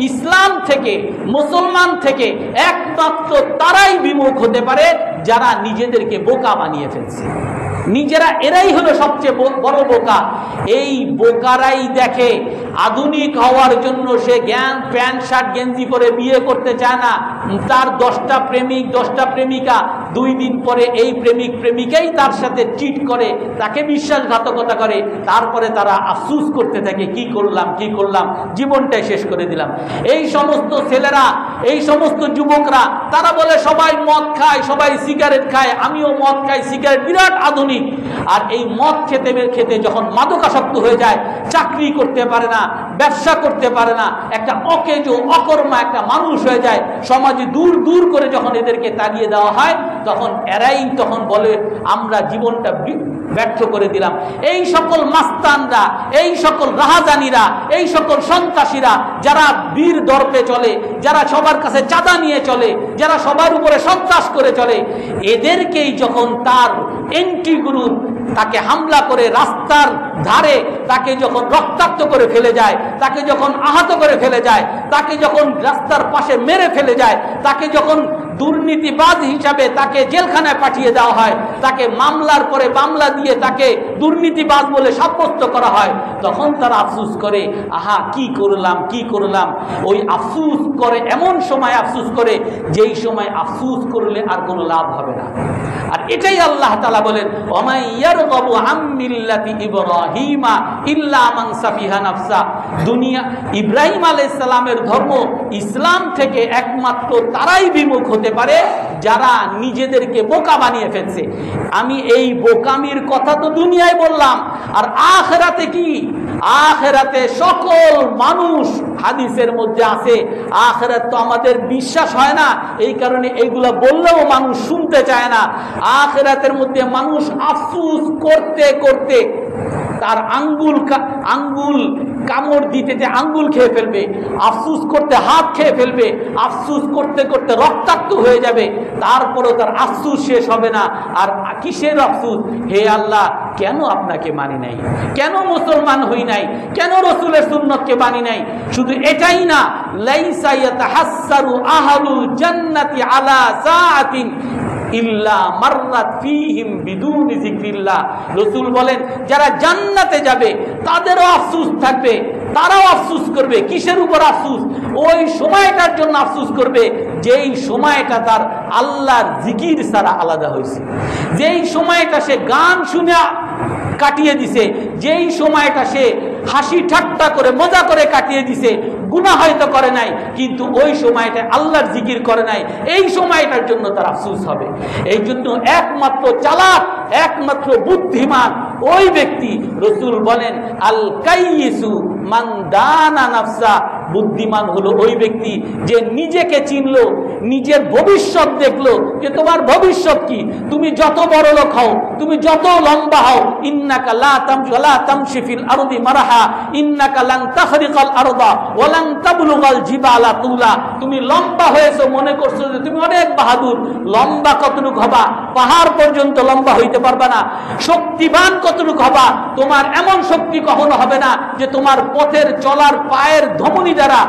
ইসলাম থেকে, মুসলমান থেকে একমাত্র তারাই বিমুখ হতে পারে যারা নিজেদেরকে বোকা বানিয়ে ফেলছে। নিজেরা এরাই হলো সবচেয়ে বড় বোকা। এই বোকারাই দেখে আধুনিক হওয়ার জন্য সে জ্ঞান প্যান্ট শার্ট গেঞ্জি পরে বিয়ে করতে চায় না। তার 10টা প্রেমিক 10টা প্রেমিকা, 2 দিন পরে এই প্রেমিক প্রেমিকাই তার সাথে চিট করে, তাকে বিশ্বাসঘাতকতা করে, তারপরে তারা আফসোস করতে থাকে কি করলাম কি করলাম, জীবনটাই শেষ করে দিলাম। এই সমস্ত ছেলেরা, এই সমস্ত যুবকরা, তারা বলে সবাই মদ খায়, সবাই সিগারেট খায়, আমিও মদ খাই সিগারেট, বিরাট আধুনিক। আর এই মদ খেতে খেতে যখন মাদকাসক্ত হয়ে যায়, চাকরি করতে পারে না, ব্যবসা করতে পারে না, একটা অকেজো অকর্মা একটা মানুষ হয়ে যায়, সমাজে দূর দূর করে যখন এদেরকে তাড়িয়ে দেওয়া হয়, তখন এরাই তখন বলে আমরা জীবনটা ব্যর্থ করে দিলাম। এই সকল মাস্তানরা, এই সকল রাহাজানিরা, এই সকল সন্ত্রাসীরা, যারা বীর দর্পে চলে, যারা সবার কাছে চাঁদা নিয়ে চলে, যারা সবার উপরে সন্ত্রাস করে চলে, এদেরকেই যখন তার এন্ট্রি গ্রুপ তাকে হামলা করে রাস্তার ধারে তাকে যখন রক্তাক্ত করে ফেলে যায়, তাকে যখন আহত করে ফেলে যায়, তাকে যখন রাস্তার পাশে মেরে ফেলে যায়, তাকে যখন দুর্নীতিবাজ হিসাবে তাকে জেলখানায় পাঠিয়ে দেওয়া হয়, তাকে মামলার পরে মামলা দিয়ে তাকে দুর্নীতিবাজ বলে সাব্যস্ত করা হয়, তখন তারা আফসোস করে, আহা কি করলাম কি করলাম। ওই আফসোস করে, এমন সময় আফসোস করে যেই সময় আফসোস করলে আর কোনো লাভ হবে না। আর এটাই আল্লাহ তাআলা বলেন, ওমাই ইয়ারগাবু আন মিল্লাতি ইব্রাহিমা ইল্লা মান সাফিহা নাফসা। দুনিয়া ইব্রাহিম আলাইহিস সালামের ধর্ম, ইসলাম থেকে একমাত্র তারাই বিমুখ হতে পারে যারা নিজেদেরকে বোকা বানিয়ে ফেলছে। আমি এই বোকামির কথা তো দুনিয়ায় বললাম, আর আখিরাতে কি? আখিরাতে সকল মানুষ, হাদিসের মধ্যে আছে, আখিরাত তো আমাদের বিশ্বাস হয় না, এই কারণে এইগুলা বললেও মানুষ শুনতে চায় না। আখিরাতের মধ্যে মানুষ আফসোস করতে করতে তার আঙ্গুল কামড় দিতে আঙ্গুল খেয়ে ফেলবে, আফসোস করতে হাত খেয়ে ফেলবে, আফসোস করতে করতে রক্তাক্ত হয়ে যাবে, তারপরও তার আফসোস শেষ হবে না। আর কিসের আফসোস? হে আল্লাহ, কেন আপনাকে মানি নাই, কেন মুসলমান হই নাই, কেন রাসূলের সুন্নতকে মানি নাই। শুধু এটাই না, লাইসা ইয়াতাহাসসারু আহলুল জান্নাতি আলা সাআতিন ইল্লা মাররাত ফীহিম বিদুনি যিকরিল্লাহ। রাসূল বলেন, যারা জান্নাতে যাবে তাদেরও আফসোস থাকবে, তারাও আফসোস করবে। কিসের উপর আফসোস? ওই সময়টার জন্য আফসোস করবে যেই সময়টা তার আল্লাহর জিকির ছাড়া আলাদা হয়েছে, যেই সময়টা সে গান শুনে কাটিয়ে দিছে, যেই সময়টা সে হাসি ঠাট্টা করে মজা করে কাটিয়ে দিছে, গুনাহ হয়তো করে নাই, কিন্তু ওই সময়টা আল্লাহর জিকির করে নাই, এই সময়টার জন্য তার আফসোস হবে। এই জন্য একমাত্র চালাক, একমাত্র বুদ্ধিমান ওই ব্যক্তি, রাসূল বলেন আল কাইয়িসু মান দানা নাফসা, বুদ্ধিমান হলো ওই ব্যক্তি যে নিজেকে চিনলো, নিজের ভবিষ্যৎ দেখলো যে তোমার ভবিষ্যৎ কি। তুমি যত বড় লোক হও, তুমি যত লম্বা হও, ইন্নাকা লা তামশি ফিল আরদি মারহা ইন্নাকা লান তাখরিকাল আরদা ওয়া লান তাবলুগাল জিবালা তুলা। তুমি লম্বা হয়েছো, মনে করছো যে তুমি অনেক বাহাদুর, লম্বা কতটুকু হবা? পাহাড় পর্যন্ত লম্বা হইতে পারবা না। শক্তিবান কতটুকু হবা? তোমার এমন শক্তি কখনো হবে না যে তোমার পথের চলার পায়ের ধমনী দ্বারা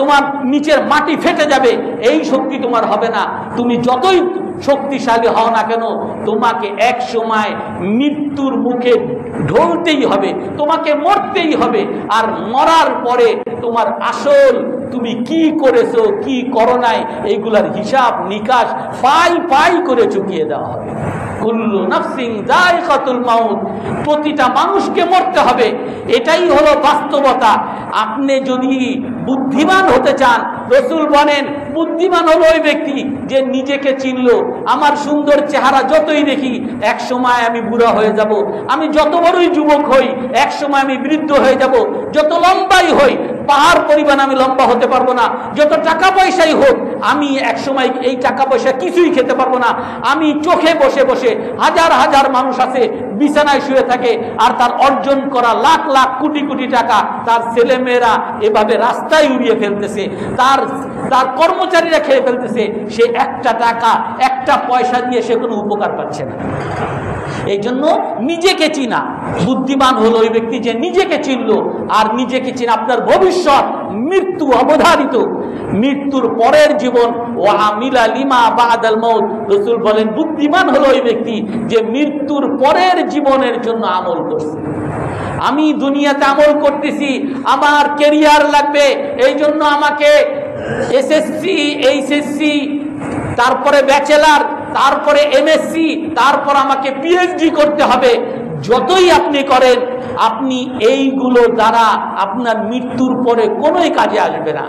তোমার নিচের মাটি ফেটে যাবে, এই শক্তি তোমার হবে না। তুমি যতই শক্তিশালী হও না কেন, তোমাকে এক সময় মৃত্যুর মুখে ঢলতেই হবে, তোমাকে মরতেই হবে। আর মরার পরে তোমার আসল তুমি কি করেছো কি করো নাই এইগুলার হিসাব নিকাশ পাই পাই করে চুকিয়ে দেওয়া হবে। কুল্লু নাফসিন যায়কাতুল মাউত, প্রতিটা মানুষকে মরতে হবে, এটাই হলো বাস্তবতা। আপনি যদি বুদ্ধিমান হতে চান, রাসূল বলেন বুদ্ধিমান হলো ওই ব্যক্তি যে নিজেকে চিনলো, আমার সুন্দর চেহারা যতই দেখি এক সময় আমি বুড়া হয়ে যাব, আমি যত বড়ই যুবক হই এক সময় আমি বৃদ্ধ হয়ে যাব, যত লম্বাই হই পাহাড় পরিমাণ আমি লম্বা হতে পারবো না, যত টাকা পয়সাই হোক আমি এক সময় এই টাকা পয়সা কিছুই খেতে পারবো না। আমি চোখে বসে বসে, হাজার হাজার মানুষ আছে বিছানায় শুয়ে থাকে আর তার অর্জন করা লাখ লাখ কোটি কোটি টাকা তার ছেলে মেয়েরা এভাবে রাস্তায় উড়িয়ে ফেলতেছে, তার কর্মচারীরা খেয়ে ফেলতেছে, সে একটা টাকা একটা পয়সা দিয়ে সে কোনো উপকার পাচ্ছে না। এই জন্য নিজেকে চিনা, বুদ্ধিমান হলো ওই ব্যক্তি যে নিজেকে চিনলো। আর নিজেকে চিনা আপনার ভবিষ্যৎ, মৃত্যু অবধারিত, মৃত্যুর পরের জীবন, ওয়া আমিলা লিমা বাদাল মাউত। রাসূল বলেন বুদ্ধিমান হলো ওই ব্যক্তি যে মৃত্যুর পরের জীবনের জন্য আমল করছে। আমি দুনিয়াতে আমল করতেছি, আমার ক্যারিয়ার লাগবে, এই জন্য আমাকে এসএসসি এইচএসসি তারপরে ব্যাচেলার তারপরে এমএসসি তারপর আমাকে পিএইচডি করতে হবে। যতই আপনি করেন, আপনি এইগুলো দ্বারা আপনার মৃত্যুর পরে কোনোই কাজে আসবে না।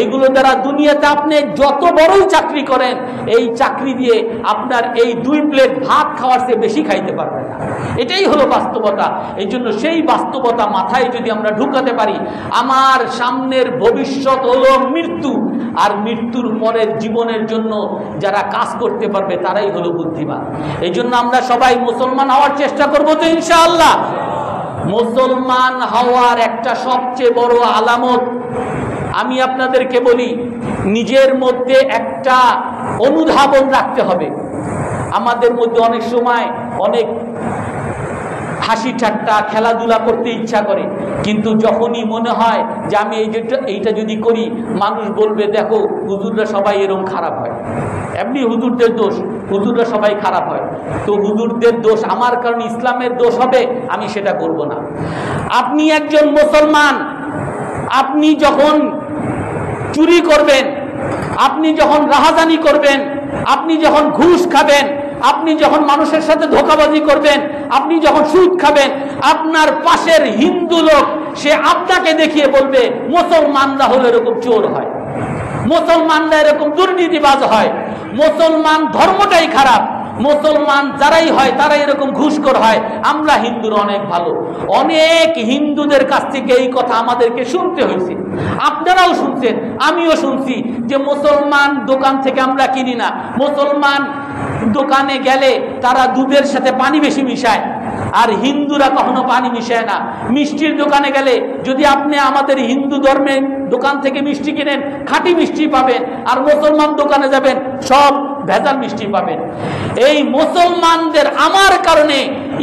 এইগুলো দ্বারা দুনিয়াতে আপনি যত বড়ই চাকরি করেন, এই চাকরি দিয়ে আপনার এই 2 প্লেট ভাত খাওয়ার চেয়ে বেশি খাইতে পারবেন না। এটাই হলো বাস্তবতা। এই জন্য সেই বাস্তবতা মাথায় যদি আমরা ঢুকাতে পারি, আমার সামনের ভবিষ্যৎ হলো মৃত্যু, আর মৃত্যুর পরের জীবনের জন্য যারা কাজ করতে পারবে তারাই হলো বুদ্ধিমান। এই জন্য আমরা সবাই মুসলমান হওয়ার চেষ্টা করবো তো ইনশাআল্লাহ। মুসলমান হওয়ার একটা সবচেয়ে বড় আলামত আমি আপনাদেরকে বলি, নিজের মধ্যে একটা অনুধাবন রাখতে হবে। আমাদের মধ্যে অনেক সময় অনেক হাসি ঠাট্টা খেলাধুলা করতে ইচ্ছা করে, কিন্তু যখনই মনে হয় যে আমি এইটা যদি করি মানুষ বলবে দেখো হুজুররা সবাই এরকম খারাপ হয়, এমনি হুজুরদের দোষ, হুজুররা সবাই খারাপ হয়, তো হুজুরদের দোষ আমার কারণে ইসলামের দোষ হবে, আমি সেটা করব না। আপনি একজন মুসলমান, আপনি যখন চুরি করবেন, আপনি যখন রাহাজানি করবেন, আপনি যখন ঘুষ খাবেন, আপনি যখন মানুষের সাথে ধোঁকাবাজি করবেন, আপনি যখন সুদ খাবেন, আপনার পাশের হিন্দু লোক সে আপনাকে দেখিয়ে বলবে মুসলমানরা হলো এরকম চোর হয়, মুসলমানরা এরকম দুর্নীতিবাজ হয়, মুসলমান ধর্মটাই খারাপ, মুসলমান যারাই হয় তারাই এরকম ঘুষখোর হয়, আমরা হিন্দুরা অনেক ভালো। অনেক হিন্দুদের কাছ থেকে এই কথা আমাদেরকে শুনতে হয়েছে, আপনারাও শুনছেন, আমিও শুনছি যে মুসলমান দোকান থেকে আমরা কিনি না, মুসলমান দোকানে গেলে তারা দুধের সাথে পানি বেশি মিশায়, আর হিন্দুরা কখনো পানি মিশায় না। মিষ্টির দোকানে গেলে যদি আপনি আমাদের হিন্দু ধর্মের দোকান থেকে মিষ্টি কিনেন, খাঁটি মিষ্টি পাবেন, আর মুসলমান দোকানে যাবেন সব ভেজাল মিষ্টি পাবেন। এই মুসলমানদের আমার কারণে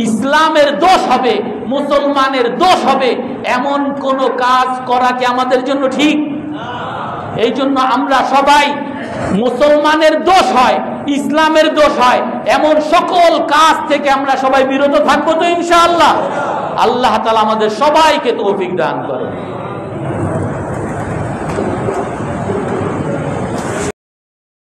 ইসলামের দোষ হবে, মুসলমানের দোষ হবে, এমন কোন কাজ করা কি আমাদের জন্য ঠিক? এই জন্য আমরা সবাই মুসলমানের দোষ হয়, ইসলামের দোষ হয় এমন সকল কাজ থেকে আমরা সবাই বিরত থাকবো তো ইনশাআল্লাহ। আল্লাহ তাআলা আমাদের সবাইকে তৌফিক দান করেন।